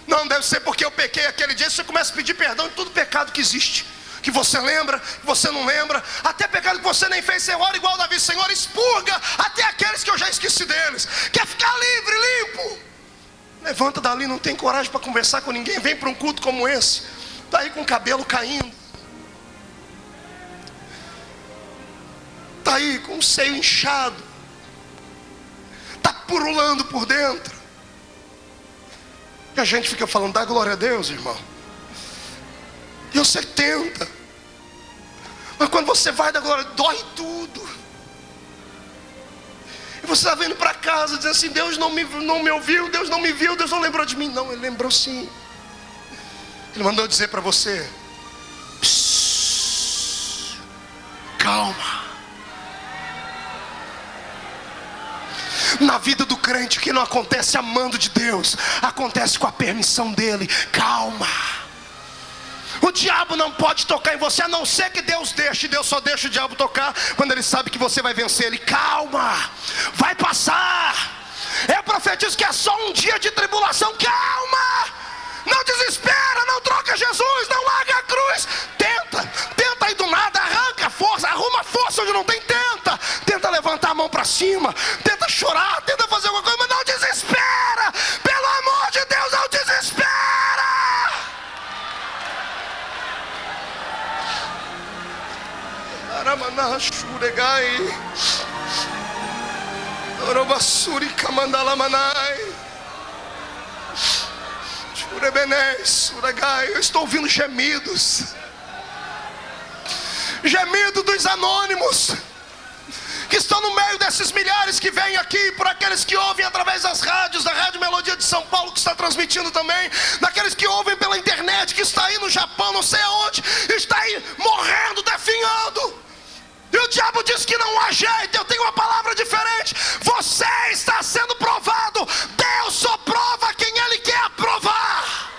Não, deve ser porque eu pequei aquele dia. Você começa a pedir perdão de todo pecado que existe, que você lembra, que você não lembra, até pecado que você nem fez. Você ora igual Davi: Senhor, expurga até aqueles que eu já esqueci deles. Quer ficar livre, limpo? Levanta dali, não tem coragem para conversar com ninguém. Vem para um culto como esse, está aí com o cabelo caindo, está aí com o seio inchado, está purulando por dentro. E a gente fica falando: dá glória a Deus, irmão. E você tenta, mas quando você vai dar glória, dói tudo. E você está vindo para casa dizendo assim: Deus não me ouviu, Deus não me viu, Deus não lembrou de mim. Não, Ele lembrou sim. Ele mandou dizer para você: calma. Na vida do crente, o que não acontece amando de Deus, acontece com a permissão dele. Calma. O diabo não pode tocar em você, a não ser que Deus deixe. Deus só deixa o diabo tocar quando ele sabe que você vai vencer ele. Calma, vai passar. Eu profetizo que é só um dia de tribulação. Calma, não desespera, não troca Jesus, não larga a cruz. Tenta aí do nada, arranca força, arruma força onde não tem. Tenta levantar a mão para cima, tenta chorar, tenta fazer alguma coisa, mas não desespera. Pelo amor de Deus, não desespera. Eu estou ouvindo gemidos. Gemido dos anônimos que estão no meio desses milhares que vêm aqui, por aqueles que ouvem através das rádios, da Rádio Melodia de São Paulo, que está transmitindo também, daqueles que ouvem pela internet, que está aí no Japão, não sei aonde, está aí morrendo, definhando. E o diabo diz que não há jeito. Eu tenho uma palavra diferente: você está sendo provado. Deus só prova quem Ele quer aprovar.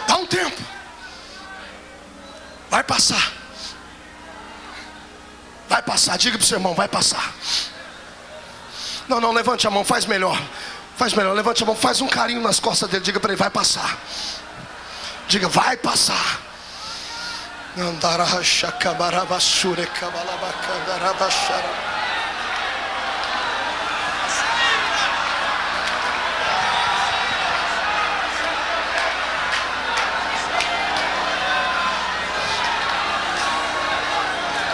Dá um tempo, vai passar. Vai passar, diga para o seu irmão: vai passar. Não, levante a mão, faz melhor. Levante a mão, faz um carinho nas costas dele. Diga para ele: vai passar. Diga: vai passar. Andarasha kabarabashure kabalabakandarabashara.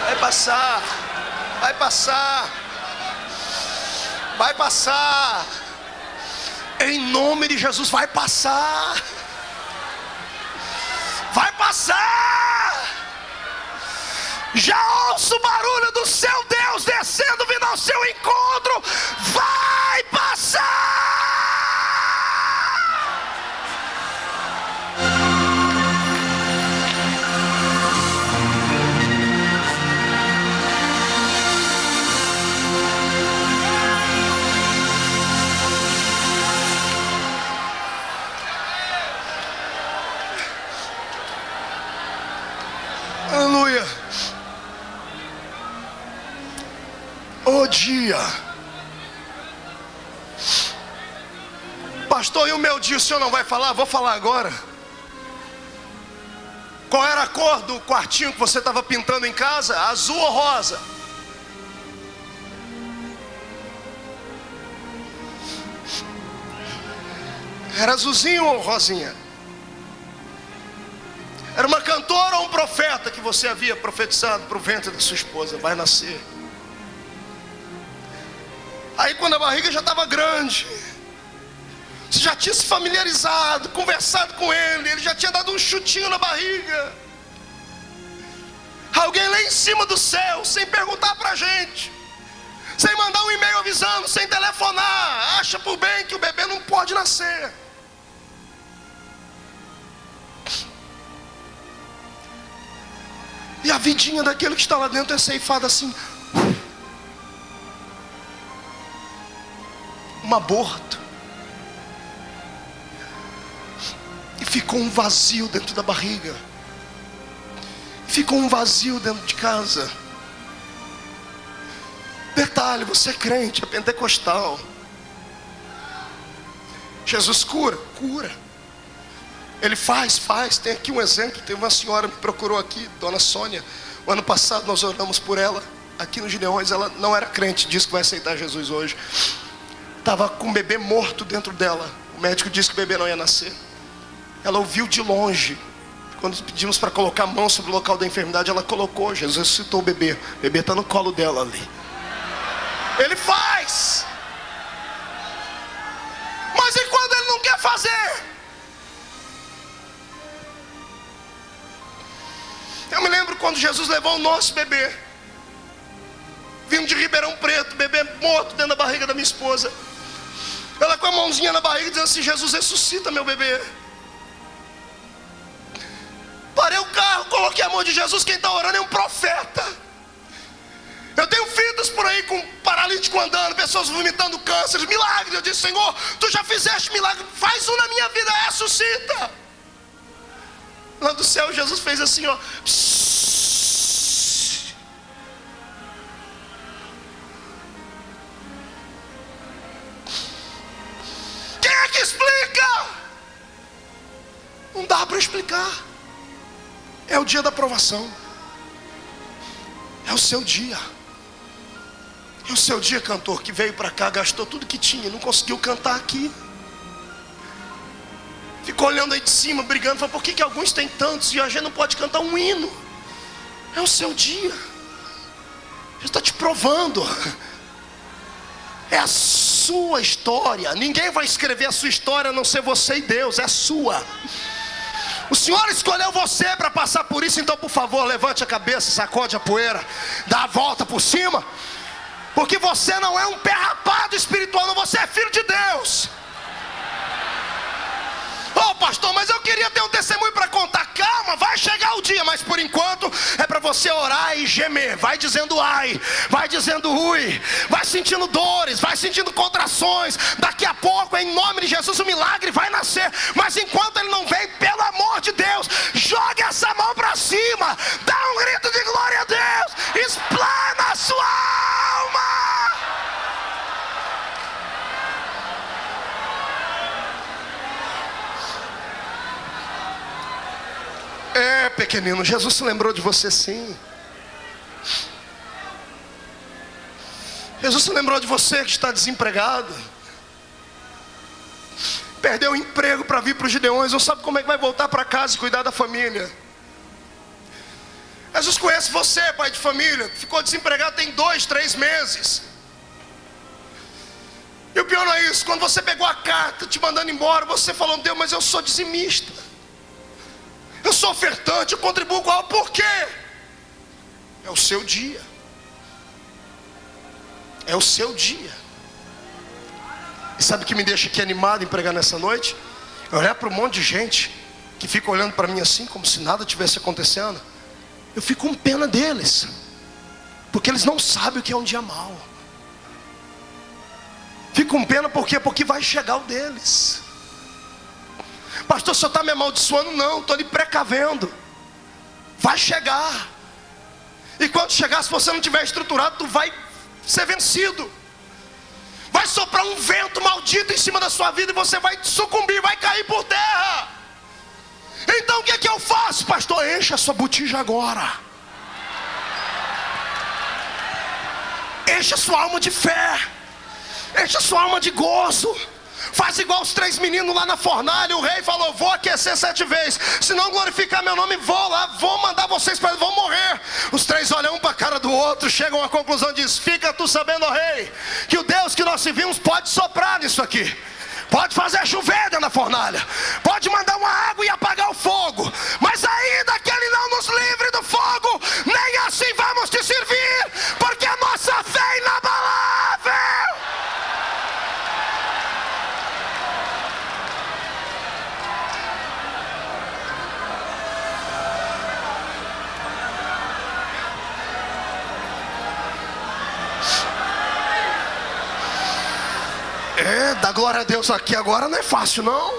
Vai passar, vai passar, vai passar. Em nome de Jesus, vai passar. Vai passar. Já ouço o barulho do seu Deus descendo, vindo ao seu encontro. Vai passar. Aleluia. O dia. Pastor, e o meu dia o senhor não vai falar? Vou falar agora. Qual era a cor do quartinho que você estava pintando em casa? Azul ou rosa? Era azulzinho ou rosinha? Era uma cantora ou um profeta que você havia profetizado para o ventre da sua esposa? Vai nascer. Aí quando a barriga já estava grande, você já tinha se familiarizado, conversado com ele já tinha dado um chutinho na barriga. Alguém lá em cima do céu, sem perguntar para a gente, sem mandar um e-mail avisando, sem telefonar, acha por bem que o bebê não pode nascer. E a vidinha daquele que está lá dentro é ceifada assim. Um aborto. E ficou um vazio dentro da barriga. Ficou um vazio dentro de casa. Detalhe, você é crente, é pentecostal. Jesus cura, cura. Ele faz. Tem aqui um exemplo. Tem uma senhora que me procurou aqui, Dona Sônia. O ano passado nós oramos por ela. Aqui no Gideões, ela não era crente. Disse que vai aceitar Jesus hoje. Estava com um bebê morto dentro dela. O médico disse que o bebê não ia nascer. Ela ouviu de longe. Quando pedimos para colocar a mão sobre o local da enfermidade, ela colocou. Jesus ressuscitou o bebê. O bebê está no colo dela ali. Ele faz. Mas e quando ele não quer fazer? Eu me lembro quando Jesus levou o nosso bebê, vindo de Ribeirão Preto, bebê morto dentro da barriga da minha esposa. Ela com a mãozinha na barriga dizendo assim: Jesus, ressuscita meu bebê. Parei o carro, coloquei a mão de Jesus. Quem está orando é um profeta. Eu tenho vidas por aí com paralítico andando, pessoas vomitando câncer, milagres. Eu disse: Senhor, tu já fizeste milagre, faz um na minha vida, ressuscita. Lá do céu Jesus fez assim, ó. Quem é que explica? Não dá para explicar. É o dia da aprovação. É o seu dia. É o seu dia, cantor, que veio para cá, gastou tudo que tinha, não conseguiu cantar aqui. Ficou olhando aí de cima, brigando. Falou: por que alguns têm tantos e a gente não pode cantar um hino? É o seu dia. Ele está te provando. É a sua história. Ninguém vai escrever a sua história a não ser você e Deus. É a sua. O Senhor escolheu você para passar por isso. Então, por favor, levante a cabeça, sacode a poeira, dá a volta por cima. Porque você não é um pé rapado espiritual, não. Você é filho de Deus. Oh, pastor, mas eu queria ter um testemunho para contar. Calma, vai chegar o dia. Mas por enquanto é para você orar e gemer. Vai dizendo ai, vai dizendo ui, vai sentindo dores, vai sentindo contrações. Daqui a pouco, em nome de Jesus, o milagre vai nascer. Mas enquanto ele não vem, pelo amor de Deus, jogue essa mão para cima, dá um grito de glória a Deus, explana a sua alma. É, pequenino, Jesus se lembrou de você sim. Jesus se lembrou de você que está desempregado, perdeu o emprego para vir para os Gideões, não sabe como é que vai voltar para casa e cuidar da família. Jesus conhece você, pai de família, ficou desempregado tem 2, 3 meses. E o pior não é isso, quando você pegou a carta te mandando embora, você falou: Deus, mas eu sou dizimista, eu sou ofertante, eu contribuo com algo. Por quê? É o seu dia. É o seu dia. E sabe o que me deixa aqui animado em pregar nessa noite? Eu olhar para um monte de gente que fica olhando para mim assim, como se nada tivesse acontecendo. Eu fico com pena deles, porque eles não sabem o que é um dia mau. Fico com pena porque vai chegar o deles. Pastor, o senhor está me amaldiçoando? Não, estou lhe precavendo. Vai chegar. E quando chegar, se você não tiver estruturado, tu vai ser vencido. Vai soprar um vento maldito em cima da sua vida e você vai sucumbir, vai cair por terra. Então o que é que eu faço, pastor? Encha a sua botija agora. Encha a sua alma de fé. Encha a sua alma de gozo. Faz igual os 3 meninos lá na fornalha. O rei falou: vou aquecer 7 vezes, se não glorificar meu nome, vou lá, vou mandar vocês para, vão morrer. Os 3 olham um para a cara do outro, chegam à conclusão e dizem: fica tu sabendo, ó rei, que o Deus que nós servimos pode soprar nisso aqui, pode fazer chover dentro da fornalha, pode mandar uma água e apagar o fogo, mas ainda que Ele não nos livre do fogo, nem assim vamos te servir, porque a nossa fé é inabalável. Dar glória a Deus aqui agora não é fácil não.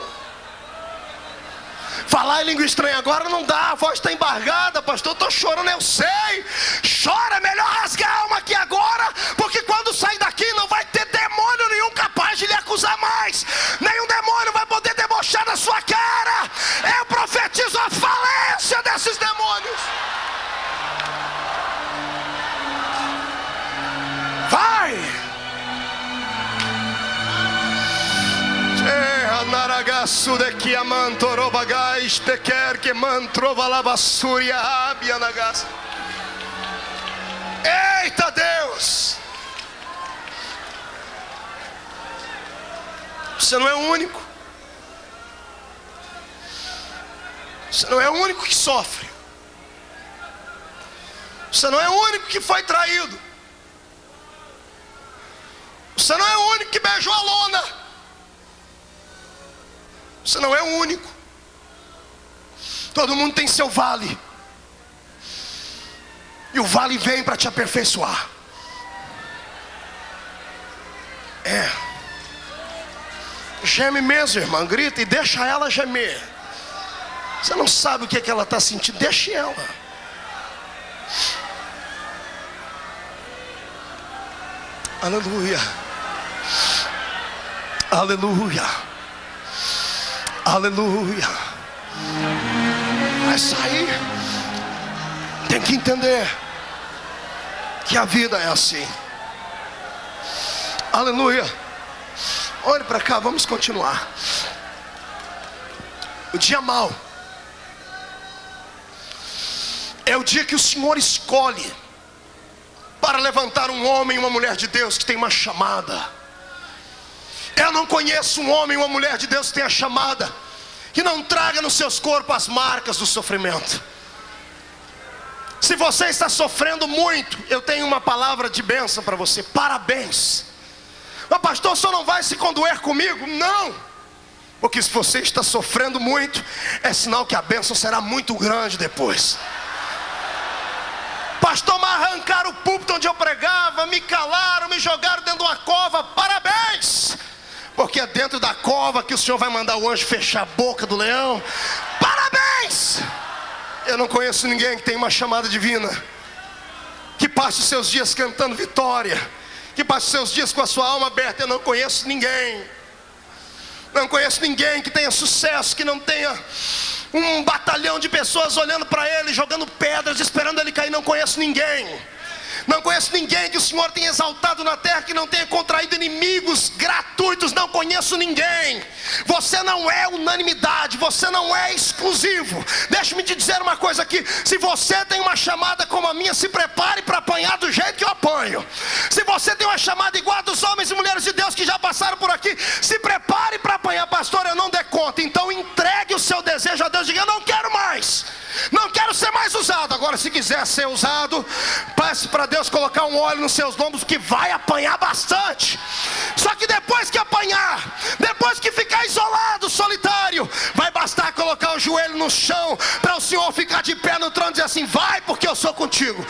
Falar em língua estranha agora não dá, a voz está embargada. Pastor, eu estou chorando, eu sei. Chora, é melhor rasgar a alma aqui agora, porque quando sair daqui não vai ter demônio nenhum capaz de lhe acusar mais. Nenhum demônio vai poder debochar na sua cara. Eu profetizo a falência desses demônios. Vai! Eita Deus! Você não é o único. Você não é o único que sofre. Você não é o único que foi traído. Você não é o único que beijou a lona. Você não é o único. Todo mundo tem seu vale. E o vale vem para te aperfeiçoar. Geme mesmo, irmã. Grita e deixa ela gemer. Você não sabe o que ela está sentindo. Deixe ela. Aleluia. Aleluia. Aleluia. Vai sair. Tem que entender que a vida é assim. Aleluia. Olhe para cá, vamos continuar. O dia mau é o dia que o Senhor escolhe para levantar um homem e uma mulher de Deus que tem uma chamada. Eu não conheço um homem e uma mulher de Deus que tenha chamada, que não traga nos seus corpos as marcas do sofrimento. Se você está sofrendo muito, eu tenho uma palavra de bênção para você. Parabéns. Mas pastor, o senhor não vai se condoer comigo? Não. Porque se você está sofrendo muito, é sinal que a bênção será muito grande depois. Pastor, me arrancaram o púlpito onde eu pregava, me calaram, me jogaram dentro de uma cova. Parabéns. Porque é dentro da cova que o Senhor vai mandar o anjo fechar a boca do leão. Parabéns. Eu não conheço ninguém que tenha uma chamada divina, que passe os seus dias cantando vitória, que passe os seus dias com a sua alma aberta. Eu não conheço ninguém. Não conheço ninguém que tenha sucesso, que não tenha um batalhão de pessoas olhando para ele, jogando pedras, esperando ele cair. Não conheço ninguém. Não conheço ninguém que o Senhor tenha exaltado na terra, que não tenha contraído inimigos gratuitos. Não conheço ninguém. Você não é unanimidade, você não é exclusivo. Deixa-me te dizer uma coisa aqui: se você tem uma chamada como a minha, se prepare para apanhar do jeito que eu apanho. Se você tem uma chamada igual a dos homens e mulheres de Deus que já passaram por aqui, se prepare para apanhar. Pastor, eu não dei conta. Então entregue o seu desejo a Deus. Diga: eu não quero mais, não quero ser mais usado. Agora, se quiser ser usado, passe para Deus colocar um óleo nos seus lombos, que vai apanhar bastante. Só que depois que apanhar, depois que ficar isolado, solitário, vai bastar colocar o joelho no chão para o Senhor ficar de pé no trono e dizer assim: vai, porque eu sou contigo.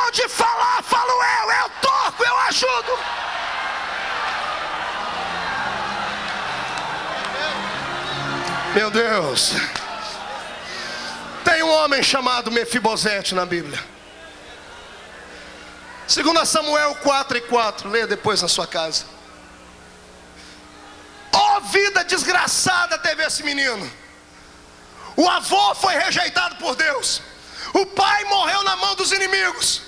Onde falar, falo eu toco, eu ajudo. Meu Deus. Tem um homem chamado Mefibosete na Bíblia. 2 Samuel 4:4. Leia depois na sua casa. Oh, vida desgraçada teve esse menino. O avô foi rejeitado por Deus. O pai morreu na mão dos inimigos.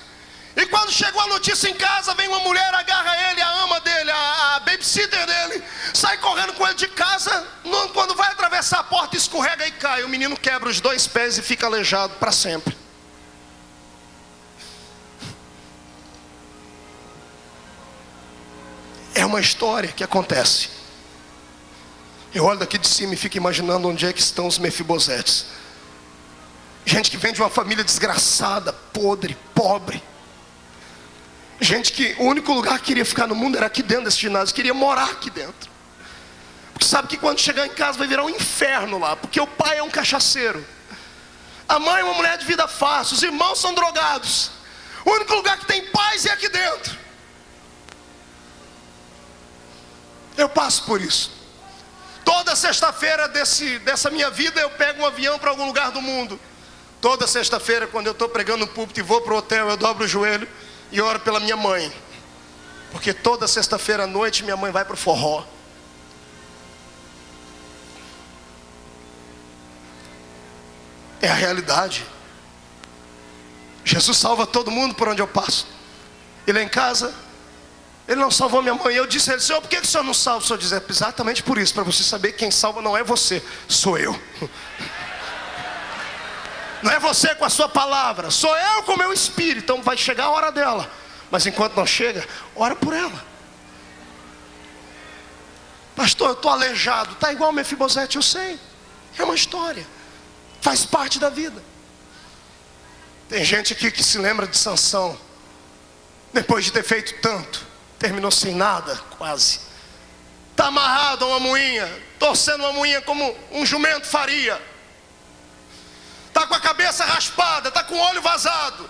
E quando chegou a notícia em casa, vem uma mulher, agarra ele, a ama dele, a babysitter dele, sai correndo com ele de casa. Quando vai atravessar a porta, escorrega e cai. O menino quebra os 2 pés e fica aleijado para sempre. É uma história que acontece. Eu olho daqui de cima e fico imaginando onde é que estão os Mefibosetes. Gente que vem de uma família desgraçada, podre, pobre. Gente que o único lugar que queria ficar no mundo era aqui dentro desse ginásio, queria morar aqui dentro. Porque sabe que quando chegar em casa vai virar um inferno lá, porque o pai é um cachaceiro, a mãe é uma mulher de vida fácil, os irmãos são drogados. O único lugar que tem paz é aqui dentro. Eu passo por isso. Toda sexta-feira dessa minha vida eu pego um avião para algum lugar do mundo. Toda sexta-feira, quando eu estou pregando no púlpito e vou para o hotel, eu dobro o joelho e oro pela minha mãe. Porque toda sexta-feira à noite minha mãe vai para o forró. É a realidade. Jesus salva todo mundo por onde eu passo. E lá em casa, Ele não salvou minha mãe. Eu disse a Ele: Senhor, por que o Senhor não salva? O Senhor diz: exatamente por isso, para você saber que quem salva não é você, sou eu. Não é você com a sua palavra, sou eu com o meu espírito. Então vai chegar a hora dela, mas enquanto não chega, ora por ela. Pastor, eu estou aleijado. Está igual o Mefibosete, eu sei. É uma história, faz parte da vida. Tem gente aqui que se lembra de Sansão. Depois de ter feito tanto, terminou sem nada, quase. Está amarrado a uma moinha, torcendo uma moinha como um jumento faria. Está com a cabeça raspada, está com o olho vazado.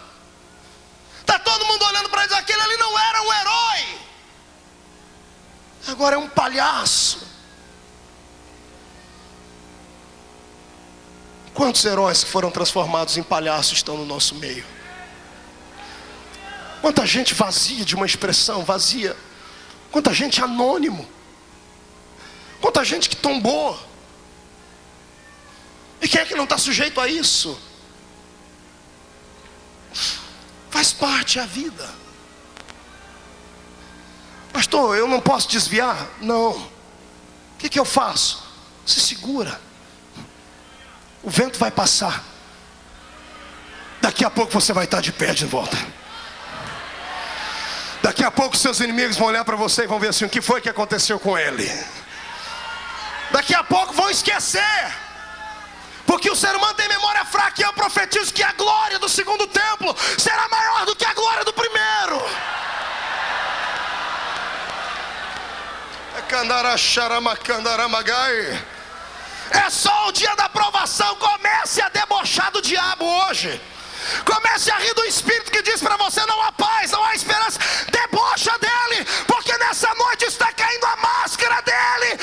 Está todo mundo olhando para ele: aquele ali não era um herói, agora é um palhaço. Quantos heróis que foram transformados em palhaços estão no nosso meio? Quanta gente vazia de uma expressão, vazia. Quanta gente anônimo. Quanta gente que tombou. E quem é que não está sujeito a isso? Faz parte da vida. Pastor, eu não posso desviar? Não. O que eu faço? Se segura. O vento vai passar. Daqui a pouco você vai estar de pé de volta. Daqui a pouco seus inimigos vão olhar para você e vão ver assim: o que foi que aconteceu com ele? Daqui a pouco vão esquecer. Porque o ser humano tem memória fraca. E eu profetizo que a glória do segundo templo será maior do que a glória do primeiro. É só o dia da provação. Comece a debochar do diabo hoje. Comece a rir do espírito que diz para você: não há paz, não há esperança. Debocha dele, porque nessa noite está caindo a máscara dele.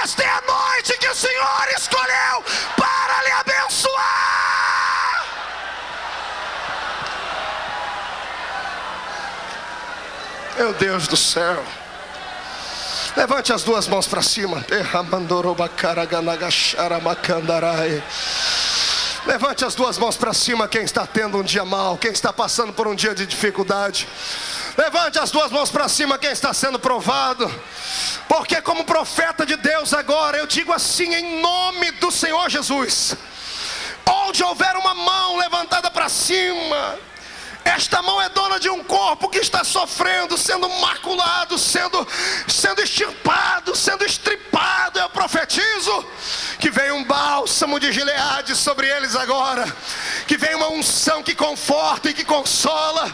Esta é a noite que o Senhor escolheu para lhe abençoar. Meu Deus do céu. Levante as duas mãos para cima. Levante as duas mãos para cima quem está tendo um dia mau, quem está passando por um dia de dificuldade. Levante as duas mãos para cima quem está sendo provado. Porque como profeta de Deus agora, eu digo assim em nome do Senhor Jesus: onde houver uma mão levantada para cima, esta mão é dona de um corpo que está sofrendo, sendo maculado, sendo extirpado, sendo estripado. Eu profetizo que vem um bálsamo de Gileade sobre eles agora, que vem uma unção que conforta e que consola.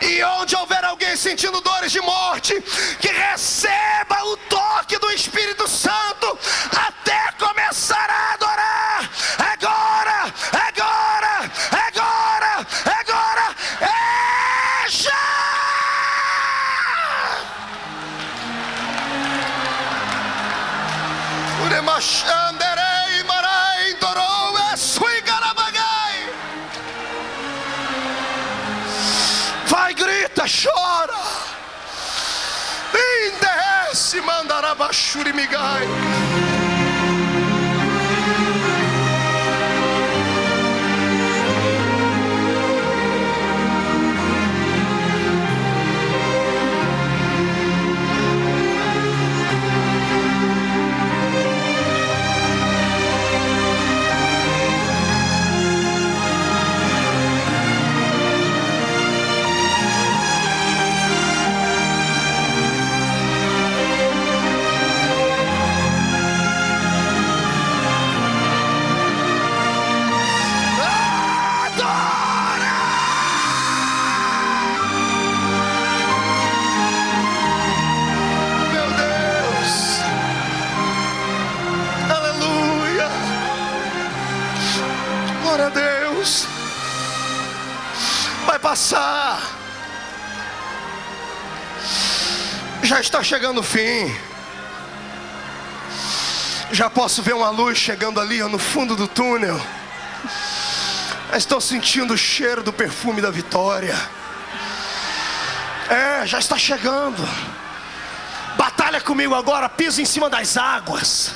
E onde houver alguém sentindo dores de morte, que receba o toque do Espírito Santo até começar a adorar. Agora, agora, agora, agora. Vai, grita, chora. Indesse, mandará baixuri migai. Glória a Deus. Vai passar. Já está chegando o fim. Já posso ver uma luz chegando ali no fundo do túnel. Estou sentindo o cheiro do perfume da vitória. Já está chegando. Batalha comigo agora, pisa em cima das águas.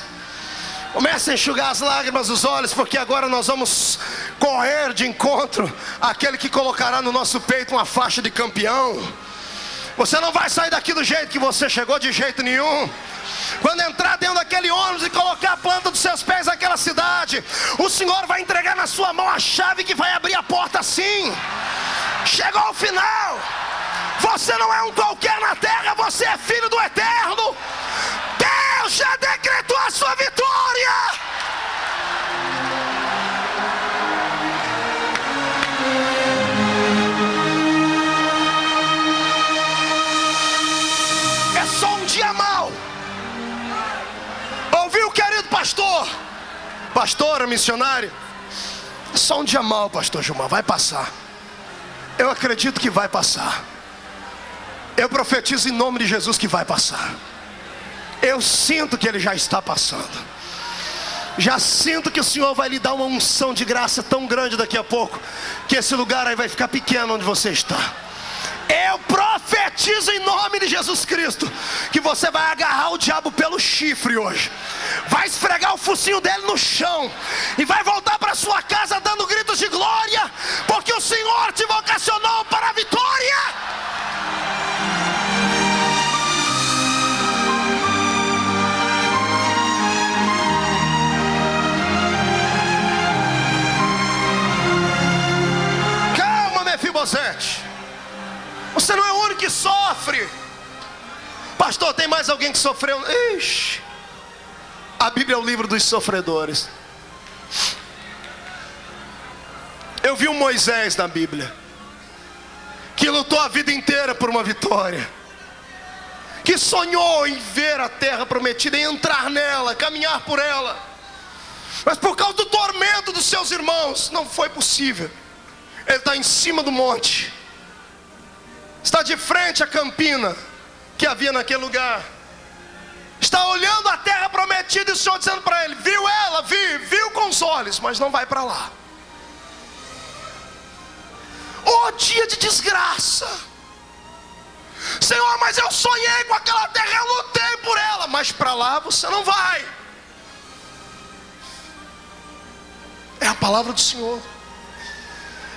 Comece a enxugar as lágrimas dos olhos, porque agora nós vamos correr de encontro àquele que colocará no nosso peito uma faixa de campeão. Você não vai sair daqui do jeito que você chegou, de jeito nenhum. Quando entrar dentro daquele ônibus e colocar a planta dos seus pés naquela cidade, o Senhor vai entregar na sua mão a chave que vai abrir a porta assim. Chegou ao final. Você não é um qualquer na terra, você é filho do Eterno. Deus já decretou a sua vitória. É só um dia mau. Ouviu, querido pastor? Pastora, missionária? É só um dia mau, pastor Gilmar, vai passar. Eu acredito que vai passar. Eu profetizo em nome de Jesus que vai passar. Eu sinto que ele já está passando. Já sinto que o Senhor vai lhe dar uma unção de graça tão grande daqui a pouco, que esse lugar aí vai ficar pequeno onde você está. Eu profetizo em nome de Jesus Cristo que você vai agarrar o diabo pelo chifre hoje. Vai esfregar o focinho dele no chão e vai voltar para sua casa dando gritos de glória, porque o Senhor te vocacionou para a vitória. Você não é o único que sofre. Pastor, tem mais alguém que sofreu? Ixi. A Bíblia é o livro dos sofredores. Eu vi um Moisés na Bíblia que lutou a vida inteira por uma vitória, que sonhou em ver a terra prometida, em entrar nela, caminhar por ela, mas por causa do tormento dos seus irmãos não foi possível. Ele está em cima do monte, está de frente à campina que havia naquele lugar, está olhando a terra prometida, e o Senhor dizendo para ele: viu ela? Viu com os olhos, mas não vai para lá. Oh, dia de desgraça. Senhor, mas eu sonhei com aquela terra, eu lutei por ela, mas para lá você não vai. É a palavra do Senhor.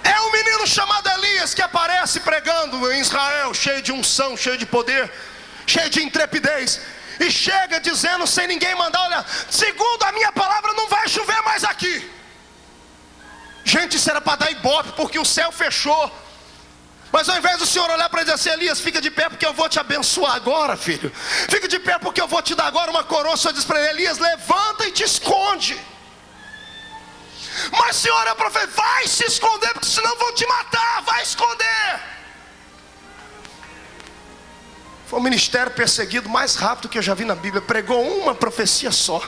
É um menino chamado Elias que aparece pregando em Israel, cheio de unção, cheio de poder, cheio de intrepidez, e chega dizendo sem ninguém mandar: olha, segundo a minha palavra não vai chover mais aqui. Gente, isso era para dar ibope, porque o céu fechou. Mas ao invés do Senhor olhar para ele e dizer assim: Elias, fica de pé porque eu vou te abençoar agora, filho. Fica de pé porque eu vou te dar agora uma coroa. O Senhor diz para ele: Elias, levanta e te esconde. Mas Senhor, é profeta, vai se esconder, porque senão vão te matar, vai esconder. Foi o ministério perseguido mais rápido que eu já vi na Bíblia. Pregou uma profecia só.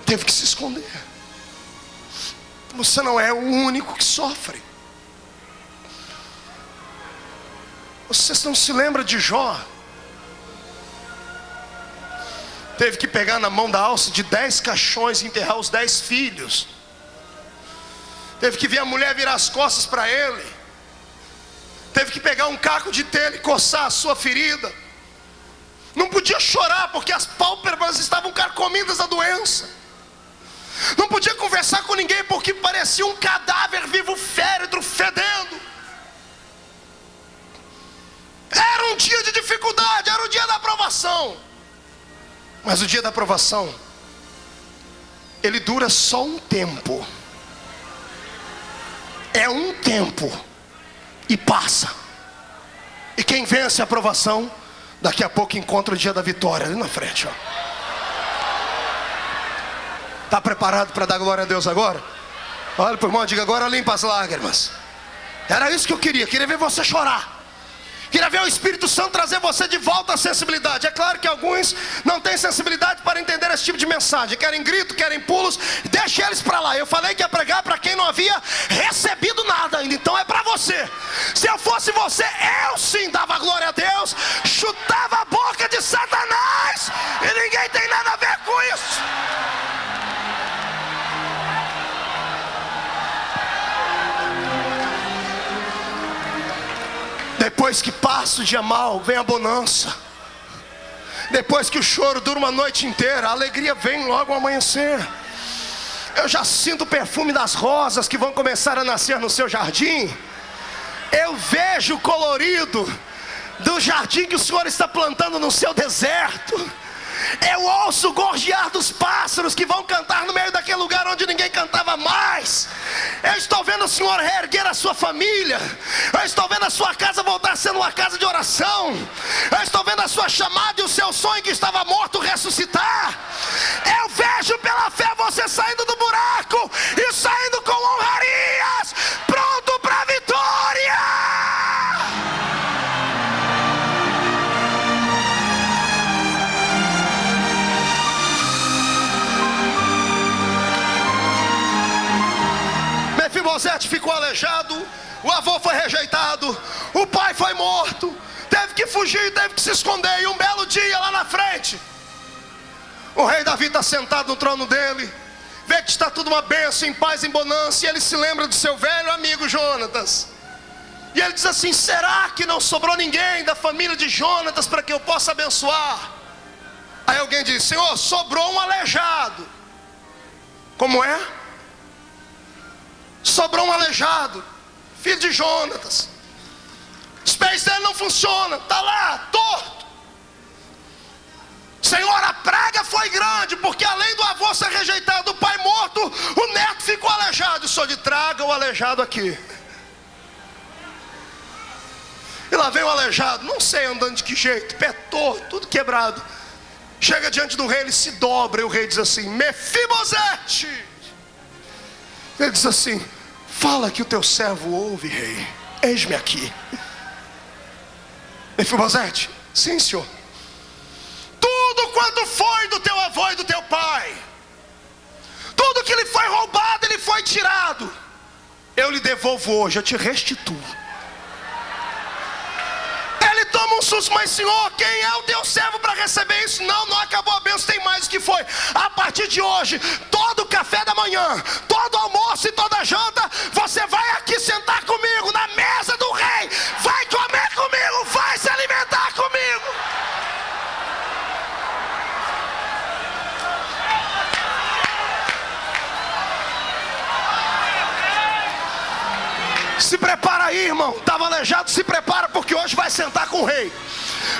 Teve que se esconder. Você não é o único que sofre. Vocês não se lembram de Jó? Teve que pegar na mão da alça de 10 caixões e enterrar os 10 filhos. Teve que ver a mulher virar as costas para ele. Teve que pegar um caco de telha e coçar a sua ferida. Não podia chorar porque as pálpebras estavam carcomidas da doença. Não podia conversar com ninguém porque parecia um cadáver vivo, féretro, fedendo. Era um dia de dificuldade, era o dia da aprovação. Mas o dia da aprovação, ele dura só um tempo. É um tempo e passa. E quem vence a aprovação, daqui a pouco encontra o dia da vitória ali na frente, ó. Está preparado para dar glória a Deus agora? Olha para o irmão e diga: agora limpa as lágrimas. Era isso que eu queria ver você chorar. Queria ver o Espírito Santo trazer você de volta à sensibilidade. É claro que alguns não têm sensibilidade para entender esse tipo de mensagem. Querem grito, querem pulos. Deixa eles para lá. Eu falei que ia pregar para quem não havia recebido nada ainda. Então é para você. Se eu fosse você, eu sim dava glória a Deus, chutava a boca de Satanás, e ninguém tem nada a ver com isso. Depois que passa o dia mal, vem a bonança. Depois que o choro dura uma noite inteira, a alegria vem logo ao amanhecer. Eu já sinto o perfume das rosas que vão começar a nascer no seu jardim. Eu vejo o colorido do jardim que o Senhor está plantando no seu deserto. Eu ouço o gorjear dos pássaros que vão cantar no meio daquele lugar onde ninguém cantava mais. Eu estou vendo o Senhor reerguer a sua família. Eu estou vendo a sua casa voltar a ser uma casa de oração. Eu estou vendo a sua chamada e o seu sonho que estava morto ressuscitar. Eu vejo pela fé você saindo do buraco e saindo com honrarias, pronto para a vitória. Mefibosete ficou aleijado, o avô foi rejeitado, o pai foi morto, teve que fugir, teve que se esconder. E um belo dia lá na frente, o rei Davi está sentado no trono dele, vê que está tudo uma bênção, em paz, em bonança, e ele se lembra do seu velho amigo Jonatas. E ele diz assim: será que não sobrou ninguém da família de Jonatas para que eu possa abençoar? Aí alguém diz: Senhor, sobrou um aleijado. Como é? Sobrou um aleijado, filho de Jonatas. Os pés dele não funcionam, está lá, torto. Senhor, a praga foi grande, porque além do avô ser rejeitado, o pai morto, o neto ficou aleijado. E só de traga o aleijado aqui. E lá vem o aleijado, não sei andando de que jeito, pé torto, tudo quebrado. Chega diante do rei, ele se dobra, e o rei diz assim: Mefibosete. Ele diz assim: fala que o teu servo ouve, rei. Eis-me aqui. Mefibosete: sim, senhor. Tudo quanto foi do teu avô e do teu pai, tudo que lhe foi roubado, ele foi tirado, eu lhe devolvo hoje, eu te restituo. Ele toma um susto: mas Senhor, quem é o teu servo para receber isso? Não acabou a bênção, tem mais o que foi. A partir de hoje, todo café da manhã, todo almoço e toda janta, você vai aqui sentar comigo na mesa do rei, vai comer comigo, vai se alimentar comigo. prepara aí, irmão. Estava aleijado, se prepara, porque hoje vai sentar com o rei.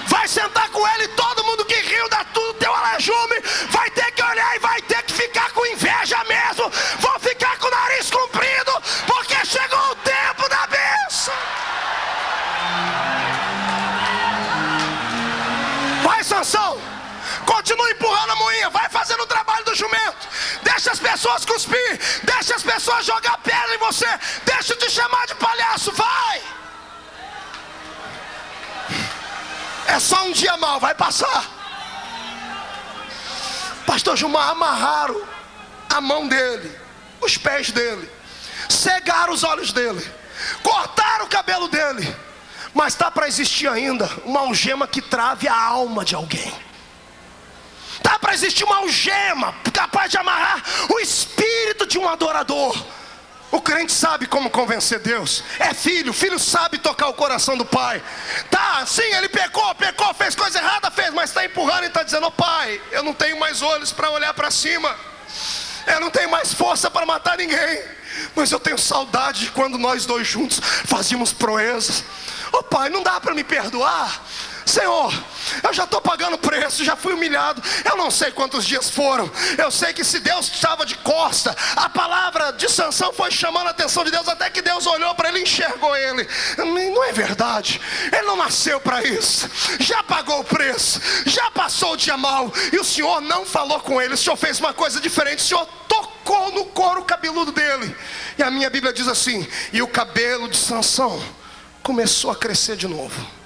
Vai sentar com ele, todo mundo que riu da tudo teu alejume vai ter que olhar e vai ter que ficar com inveja mesmo. Vou ficar com o nariz comprido, porque chegou o tempo da bênção. Vai, Sansão, continua empurrando a moinha, vai fazendo o trabalho do jumento. Deixa as pessoas cuspir, deixa as pessoas jogar pedra em você, deixa te chamar de palhaço, vai. É só um dia mal, vai passar. Pastor Gilmar, amarraram a mão dele, os pés dele, cegaram os olhos dele, cortaram o cabelo dele, mas está para existir ainda uma algema que trave a alma de alguém. Está para existir uma algema capaz de amarrar o espírito de um adorador. O crente sabe como convencer Deus. É filho, filho sabe tocar o coração do pai. Tá, sim, ele pecou, fez coisa errada, mas está empurrando e está dizendo: oh, pai, eu não tenho mais olhos para olhar para cima, eu não tenho mais força para matar ninguém, mas eu tenho saudade de quando nós dois juntos fazíamos proezas. Oh, pai, não dá para me perdoar? Senhor, eu já estou pagando preço, já fui humilhado. Eu não sei quantos dias foram. Eu sei que se Deus estava de costa, a palavra de Sansão foi chamando a atenção de Deus, até que Deus olhou para ele e enxergou ele. Não é verdade, ele não nasceu para isso. Já pagou o preço, já passou o dia mal, e o Senhor não falou com ele. O Senhor fez uma coisa diferente, o Senhor tocou no couro cabeludo dele. E a minha Bíblia diz assim: e o cabelo de Sansão começou a crescer de novo.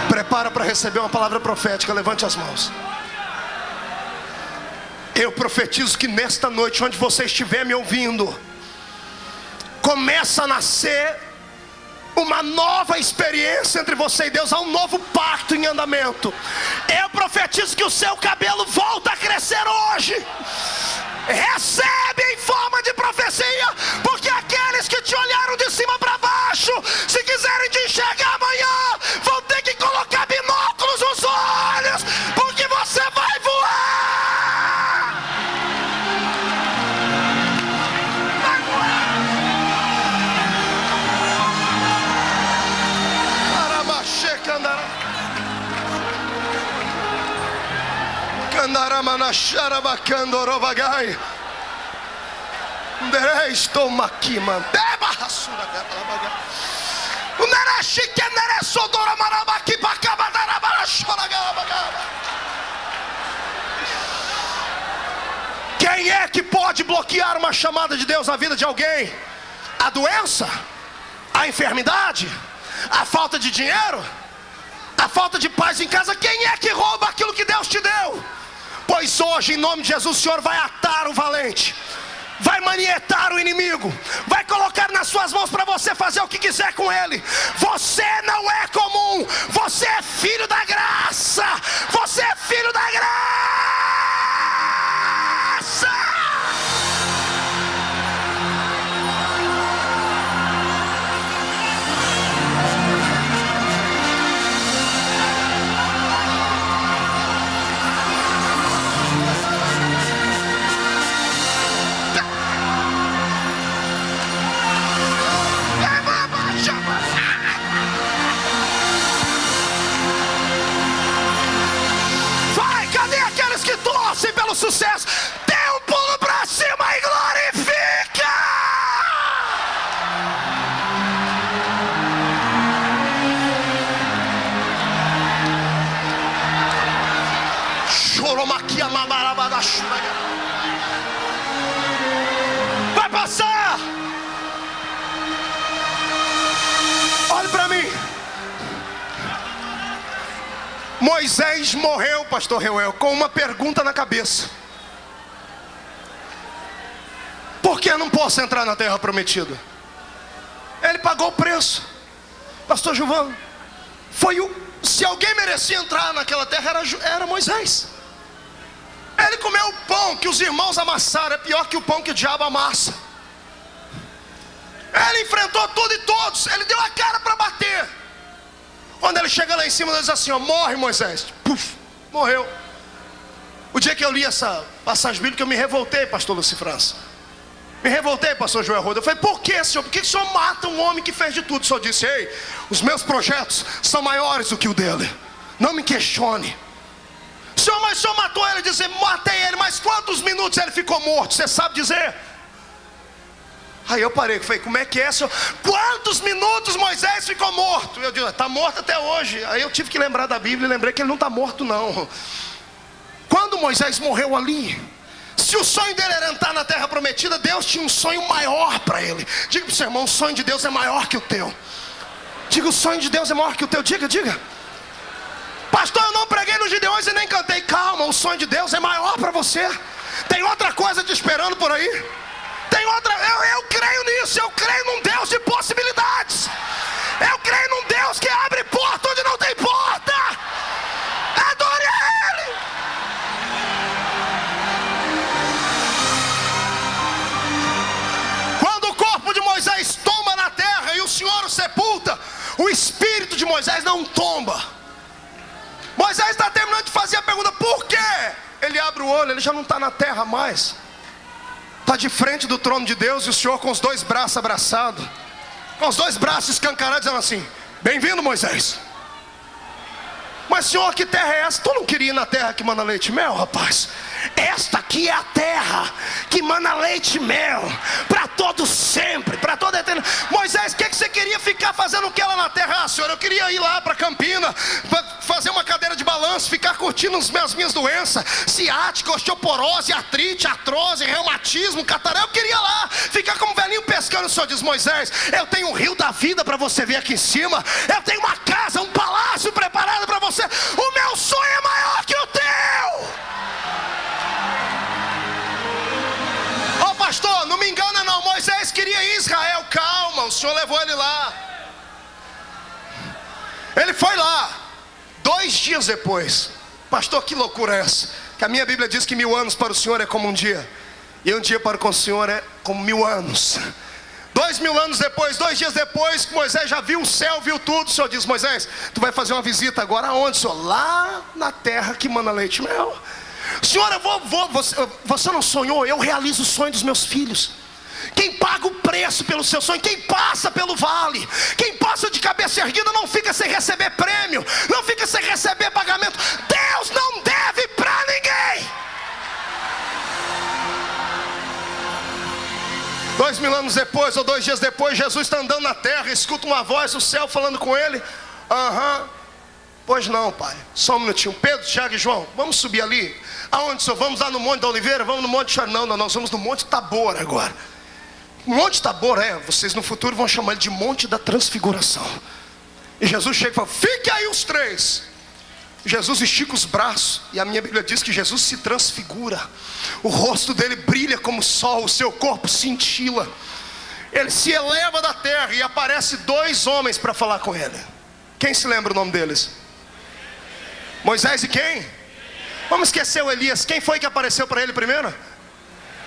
Prepara para receber uma palavra profética, levante as mãos. Eu profetizo que nesta noite, onde você estiver me ouvindo, começa a nascer uma nova experiência entre você e Deus. Há um novo pacto em andamento. Eu profetizo que o seu cabelo volta a crescer hoje. Recebe em forma de profecia, porque aqueles que te olharam de cima para baixo, se quiserem te enxergar amanhã, vão ter que colocar binóculos nos olhos, porque você vai voar. Vai voar. Quem é que pode bloquear uma chamada de Deus na vida de alguém? A doença? A enfermidade? A falta de dinheiro? A falta de paz em casa? Quem é que rouba aquilo que Deus te deu? Pois hoje, em nome de Jesus, o Senhor vai atar o valente, vai manietar o inimigo, vai colocar nas suas mãos para você fazer o que quiser com ele. Você não é comum, você é filho da graça, você é filho da graça. Pelo sucesso, dê um pulo pra cima e glorifica. Vai passar. Olhe pra mim. Moisés morreu, pastor Reuel, com uma pergunta na cabeça: por que eu não posso entrar na terra prometida? Ele pagou o preço. Pastor Gilvan, se alguém merecia entrar naquela terra, era Moisés. Ele comeu o pão que os irmãos amassaram, é pior que o pão que o diabo amassa. Ele enfrentou tudo e todos, ele deu a cara para bater. Quando ele chega lá em cima, ele diz assim: ó, morre, Moisés. Puf, Morreu. O dia que eu li essa passagem bíblica, eu me revoltei, pastor Luci França. Me revoltei, pastor Joel Roda. Eu falei, por que, senhor? Por que o senhor mata um homem que fez de tudo? O senhor disse, ei, os meus projetos são maiores do que o dele. Não me questione. Senhor, mas o senhor matou ele? Dizer, matei ele, mas quantos minutos ele ficou morto? Você sabe dizer? Aí eu parei, falei, como é que é, senhor? Quantos minutos Moisés ficou morto? Eu digo, está morto até hoje. Aí eu tive que lembrar da Bíblia e lembrei que ele não está morto não. Quando Moisés morreu ali, se o sonho dele era entrar na terra prometida, Deus tinha um sonho maior para ele. Diga para o seu irmão, o sonho de Deus é maior que o teu. Diga, o sonho de Deus é maior que o teu. Diga, diga. Pastor, eu não preguei nos Gideões e nem cantei. Calma, o sonho de Deus é maior para você. Tem outra coisa te esperando por aí. Tem outra, eu creio nisso. Eu creio num Deus de possibilidades. Eu creio num Deus que abre porta onde não tem porta. Adore Ele. Quando o corpo de Moisés tomba na terra e o Senhor o sepulta, o espírito de Moisés não tomba. Moisés está terminando de fazer a pergunta, por quê? Ele abre o olho, ele já não está na terra mais. Está de frente do trono de Deus e o Senhor com os dois braços abraçados, com os dois braços escancarados, dizendo assim, bem-vindo Moisés. Mas Senhor, que terra é essa? Tu não queria ir na terra que mana leite e mel, rapaz? Esta aqui é a terra que mana leite e mel, para todo sempre, para toda a eternidade. Moisés, o que você queria ficar fazendo o que lá na terra? Ah, Senhor, eu queria ir lá para Campina, fazer uma cadeira de balanço, ficar curtindo as minhas doenças, ciática, osteoporose, artrite, artrose, reumatismo, catarata. Eu queria lá, ficar como velhinho pescando. O Senhor diz, Moisés, eu tenho um rio da vida para você ver aqui em cima. Eu tenho uma casa, um palácio preparado para você. O meu sonho é maior que o teu. Ô pastor, não me engana não, Moisés queria ir em Israel. Calma, o Senhor levou ele lá. Ele foi lá. 2 dias depois. Pastor, que loucura é essa? Que a minha Bíblia diz que 1000 anos para o Senhor é como um dia, e um dia para o Senhor é como 1000 anos. 2000 anos depois, 2 dias depois, Moisés já viu o céu, viu tudo. O Senhor diz, Moisés, tu vai fazer uma visita agora aonde, Senhor? Lá na terra que mana leite e mel. Senhor, você não sonhou? Eu realizo o sonho dos meus filhos. Quem paga o preço pelo seu sonho, quem passa pelo vale, quem passa de cabeça erguida, não fica sem receber prêmio, não fica sem receber pagamento. Deus não deve para ninguém. 2000 anos depois, ou 2 dias depois, Jesus está andando na terra, escuta uma voz do céu falando com ele. Pois não, pai, só um minutinho. Pedro, Tiago e João, vamos subir ali. Aonde, Senhor? Vamos lá no Monte da Oliveira? Vamos no Monte... Não, nós vamos no Monte Tabor agora. Monte Tabor, vocês no futuro vão chamar ele de Monte da Transfiguração. E Jesus chega e fala, fique aí os 3. Jesus estica os braços, e a minha Bíblia diz que Jesus se transfigura. O rosto dele brilha como o sol, o seu corpo cintila. Ele se eleva da terra e aparece 2 homens para falar com ele. Quem se lembra o nome deles? Moisés e quem? Vamos esquecer o Elias. Quem foi que apareceu para ele primeiro?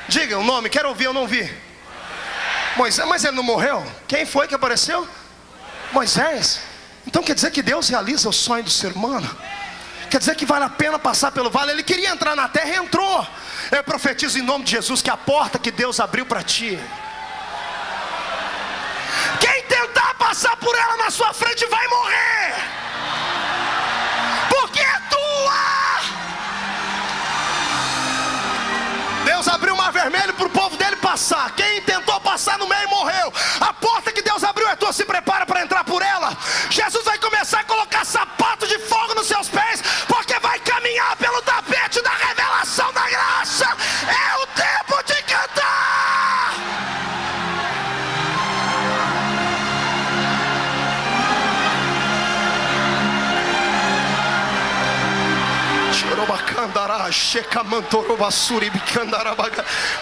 Diga o nome, quero ouvir, eu não vi. Moisés, mas ele não morreu? Quem foi que apareceu? Moisés. Então quer dizer que Deus realiza o sonho do ser humano? Quer dizer que vale a pena passar pelo vale? Ele queria entrar na terra e entrou. Eu profetizo em nome de Jesus que a porta que Deus abriu para ti, quem tentar passar por ela na sua frente vai morrer, porque é tua. Deus abriu o mar vermelho para o povo dele passar. Quem tentou passar no meio morreu. A porta que Deus abriu é tua, se prepara para entrar por ela. Jesus vai começar a colocar sapato de fogo nos seus pés, porque vai caminhar pelo tapete da revelação da graça. É o tempo de cantar.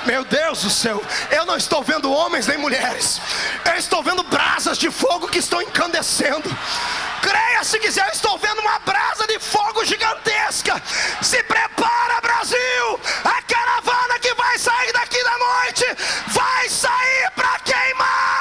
Meu Deus do céu, eu não estou vendo homens nem mulheres, eu estou vendo brasas de fogo que estão incandescendo. Creia se quiser, eu estou vendo uma brasa de fogo gigantesca. Se prepara, Brasil, a caravana que vai sair daqui da noite vai sair para queimar.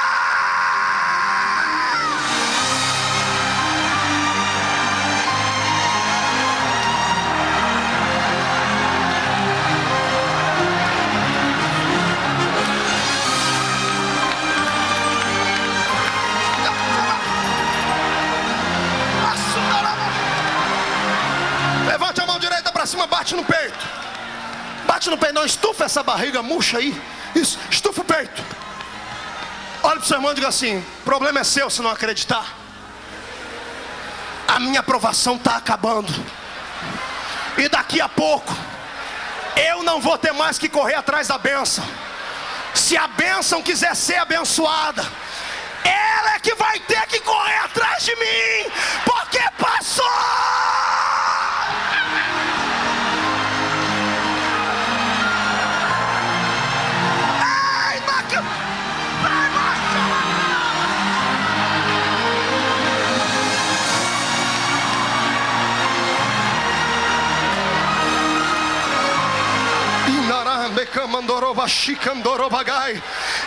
bate no peito. Bate no peito, não, estufa essa barriga murcha aí. Isso, estufa o peito. Olha para o seu irmão e diga assim: o problema é seu se não acreditar. A minha aprovação está acabando. E daqui a pouco eu não vou ter mais que correr atrás da bênção. Se a bênção quiser ser abençoada, ela é que vai ter que correr atrás de mim, porque passou.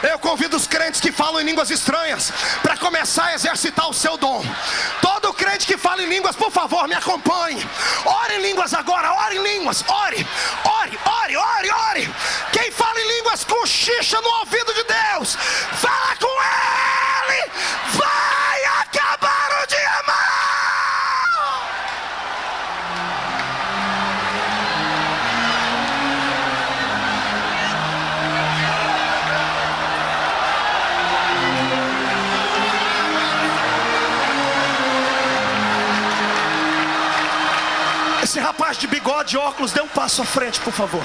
Eu convido os crentes que falam em línguas estranhas para começar a exercitar o seu dom. Todo crente que fala em línguas, por favor, me acompanhe. Ore em línguas agora, ore em línguas. Ore, ore, ore, ore, ore. Quem fala em línguas, cochicha no ouvido de Deus. Fala com Ele. Vai acabar o dia mal. Esse rapaz de bigode e óculos, dê um passo à frente, por favor.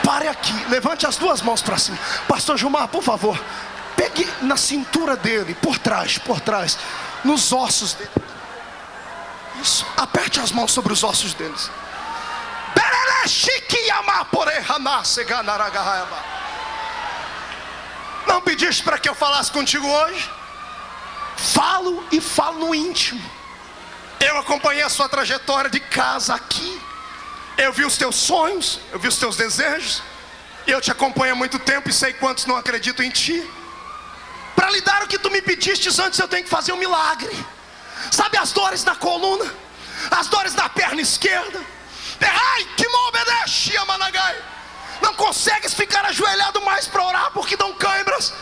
Pare aqui, levante as duas mãos para cima. Pastor Gilmar, por favor, pegue na cintura dele, por trás, nos ossos dele. Isso, aperte as mãos sobre os ossos deles. Não pediste para que eu falasse contigo hoje? Falo e falo no íntimo. Eu acompanhei a sua trajetória de casa aqui. Eu vi os teus sonhos, eu vi os teus desejos. Eu te acompanho há muito tempo e sei quantos não acreditam em ti. Para lhe dar o que tu me pediste antes, eu tenho que fazer um milagre. Sabe as dores da coluna? As dores da perna esquerda? Ai, que mal obedece, Amanagai. Não consegues ficar ajoelhado mais para orar porque dão câimbras.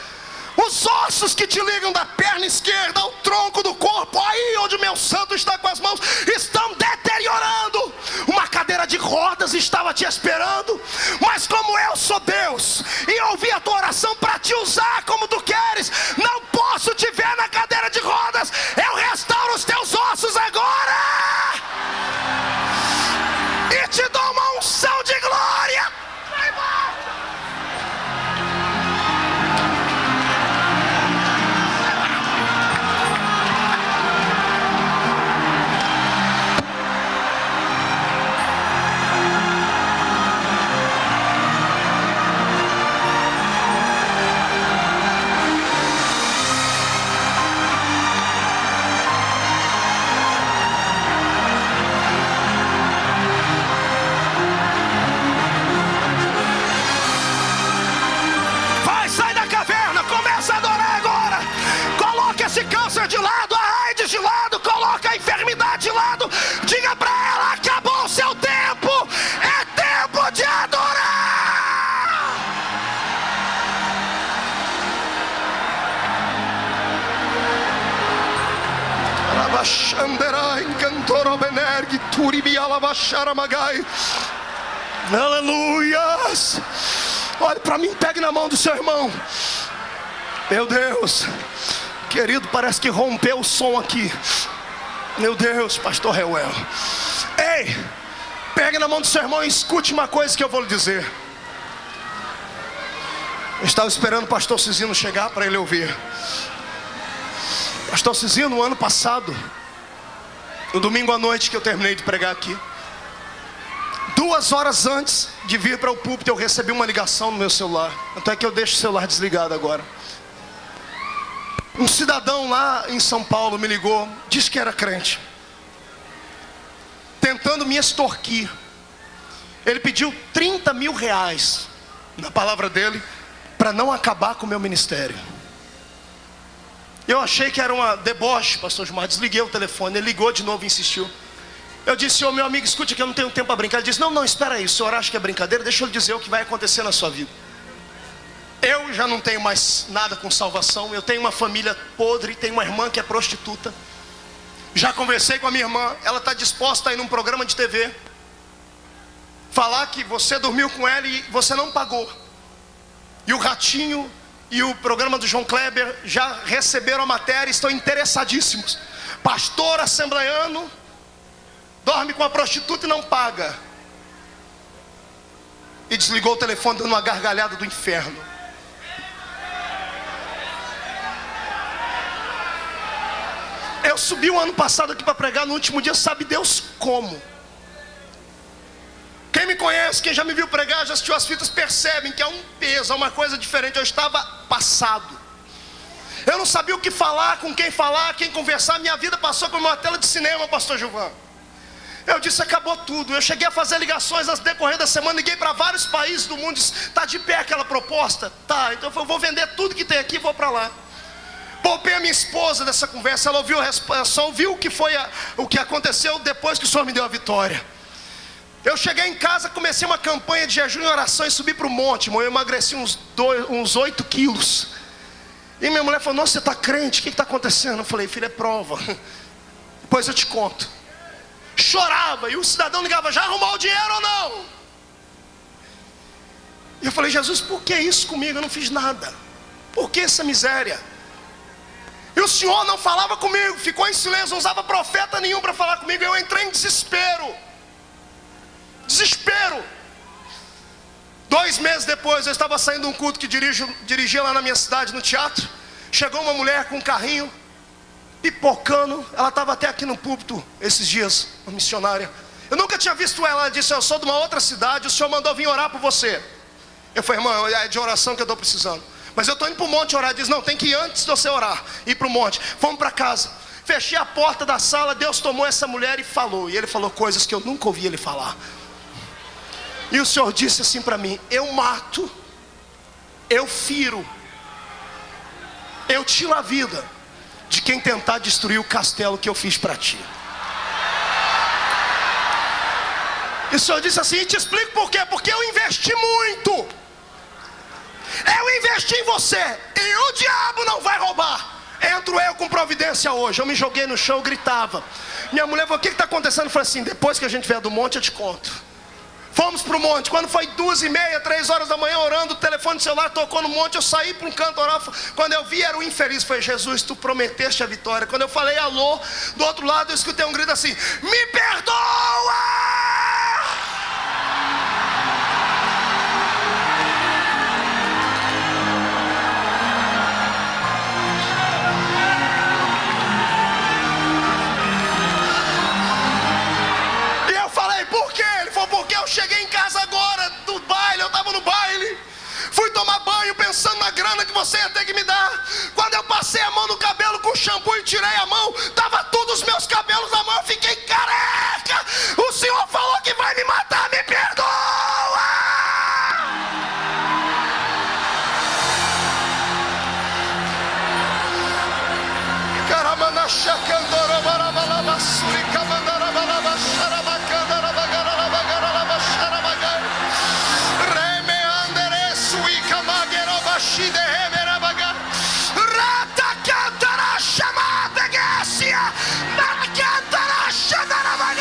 Os ossos que te ligam da perna esquerda ao tronco do corpo, aí onde meu santo está com as mãos, estão deteriorando. Uma cadeira de rodas estava te esperando, mas como eu sou Deus e ouvi a tua oração para te usar como tu queres, não posso te ver na cadeira de rodas. Eu restauro os teus ossos agora e te dou uma unção de glória. De lado, a AIDS de lado, coloca a enfermidade de lado, diga para ela: acabou o seu tempo, é tempo de adorar. Aleluias. Olhe para mim, pegue na mão do seu irmão. Meu Deus, querido, parece que rompeu o som aqui. Meu Deus, pastor Reuel. Ei, pegue na mão do seu irmão e escute uma coisa que eu vou lhe dizer. Eu estava esperando o pastor Cizino chegar para ele ouvir. Pastor Cizino, no ano passado, no domingo à noite que eu terminei de pregar aqui, 2 horas antes de vir para o púlpito, eu recebi uma ligação no meu celular. Até que eu deixo o celular desligado agora. Um cidadão lá em São Paulo me ligou, disse que era crente, tentando me extorquir. Ele pediu 30 mil reais, na palavra dele, para não acabar com o meu ministério. Eu achei que era uma deboche, pastor Gilmar, desliguei o telefone. Ele ligou de novo e insistiu. Eu disse: ô meu amigo, escute que eu não tenho tempo para brincar. Ele disse: não, espera aí, o senhor acha que é brincadeira? Deixa eu lhe dizer o que vai acontecer na sua vida. Eu já não tenho mais nada com salvação. Eu tenho uma família podre, tenho uma irmã que é prostituta. Já conversei com a minha irmã, ela está disposta a ir num programa de TV, falar que você dormiu com ela e você não pagou. E o Ratinho e o programa do João Kleber já receberam a matéria e estão interessadíssimos. Pastor assembleiano dorme com a prostituta e não paga. E desligou o telefone dando uma gargalhada do inferno. Eu subi o ano passado aqui para pregar, no último dia, sabe Deus como. Quem me conhece, quem já me viu pregar, já assistiu as fitas, percebem que há um peso, há uma coisa diferente. Eu estava passado. Eu não sabia o que falar, com quem falar, quem conversar. Minha vida passou como uma tela de cinema, pastor Gilvan. Eu disse, acabou tudo. Eu cheguei a fazer ligações no decorrer da semana, liguei para vários países do mundo, disse, está de pé aquela proposta? Tá, então eu vou vender tudo que tem aqui e vou para lá. Poupei a minha esposa dessa conversa, ela ouviu, só ouviu o que aconteceu depois que o Senhor me deu a vitória. Eu cheguei em casa, comecei uma campanha de jejum e oração e subi para o monte, irmão. Eu emagreci uns 8 quilos. E minha mulher falou, nossa, você está crente, o que está acontecendo? Eu falei, filho, é prova. Depois eu te conto. Chorava, e o cidadão ligava, já arrumou o dinheiro ou não? E eu falei, Jesus, por que isso comigo? Eu não fiz nada. Por que essa miséria? E o Senhor não falava comigo, ficou em silêncio, não usava profeta nenhum para falar comigo. Eu entrei em desespero. Desespero. 2 meses depois, eu estava saindo de um culto que dirigia lá na minha cidade, no teatro. Chegou uma mulher com um carrinho, pipocando. Ela estava até aqui no púlpito esses dias, uma missionária. Eu nunca tinha visto ela. Ela disse, eu sou de uma outra cidade, o Senhor mandou vir orar por você. Eu falei, irmão, é de oração que eu estou precisando. Mas eu estou indo para o monte orar. Diz, não, tem que ir antes de você orar, ir para o monte. Fomos para casa, fechei a porta da sala. Deus tomou essa mulher e falou. E Ele falou coisas que eu nunca ouvi Ele falar. E o Senhor disse assim para mim, eu mato, eu firo, eu tiro a vida de quem tentar destruir o castelo que eu fiz para ti. E o Senhor disse assim, e te explico por quê. Porque eu investi muito. Eu investi em você, e o diabo não vai roubar. Entro eu com providência hoje. Eu me joguei no chão, gritava. Minha mulher falou, o que está acontecendo? Eu falei assim, depois que a gente vier do monte eu te conto. Fomos para o monte. Quando foi 2h30, 3 horas da manhã orando, o telefone celular tocou no monte. Eu saí para um canto orar. Quando eu vi era o infeliz. Falei, Jesus, tu prometeste a vitória. Quando eu falei alô, do outro lado eu escutei um grito assim, me perdoa! Porque eu cheguei em casa agora do baile, eu estava no baile, fui tomar banho pensando na grana que você ia ter que me dar. Quando eu passei a mão no cabelo com shampoo e tirei a mão, estava todos os meus cabelos na mão, eu fiquei careca. O Senhor falou que vai me matar, me perdoa! Caramana chacandora barabalaba surica mandarabalaba xarabacandara bagaralaba xarabagai remeandere suica magueroba xide remerabaga rata cantara chamada Gácia na cantara xanarabagai.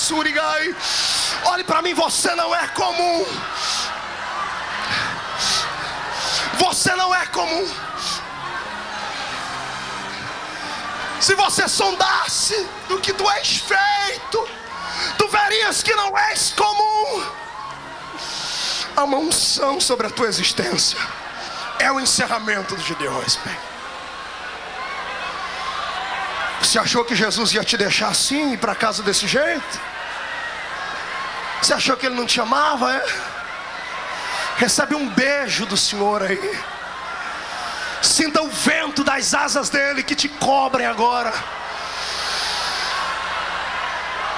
Surigai. Olhe para mim, você não é comum. Você não é comum. Se você sondasse do que tu és feito, tu verias que não és comum. Há uma unção sobre a tua existência. É o encerramento do Gideões. Você achou que Jesus ia te deixar assim, ir para casa desse jeito? Você achou que Ele não te amava, é? Recebe um beijo do Senhor aí. Sinta o vento das asas dEle que te cobrem agora.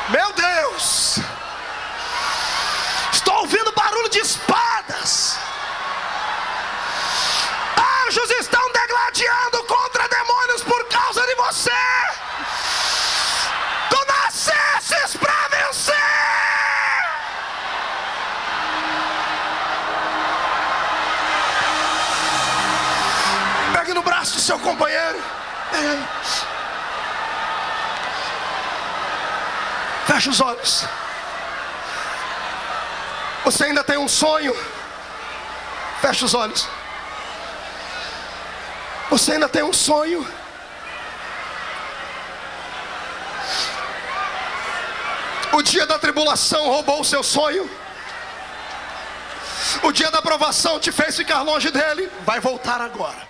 Meu Deus! Estou ouvindo barulho de espadas. Anjos estão degladiando contra demônios por causa de você. Tu nascestes para vencer. Pegue no braço do seu companheiro. Feche os olhos. Você ainda tem um sonho? Feche os olhos. Você ainda tem um sonho? O dia da tribulação roubou o seu sonho. O dia da provação te fez ficar longe dele. Vai voltar agora.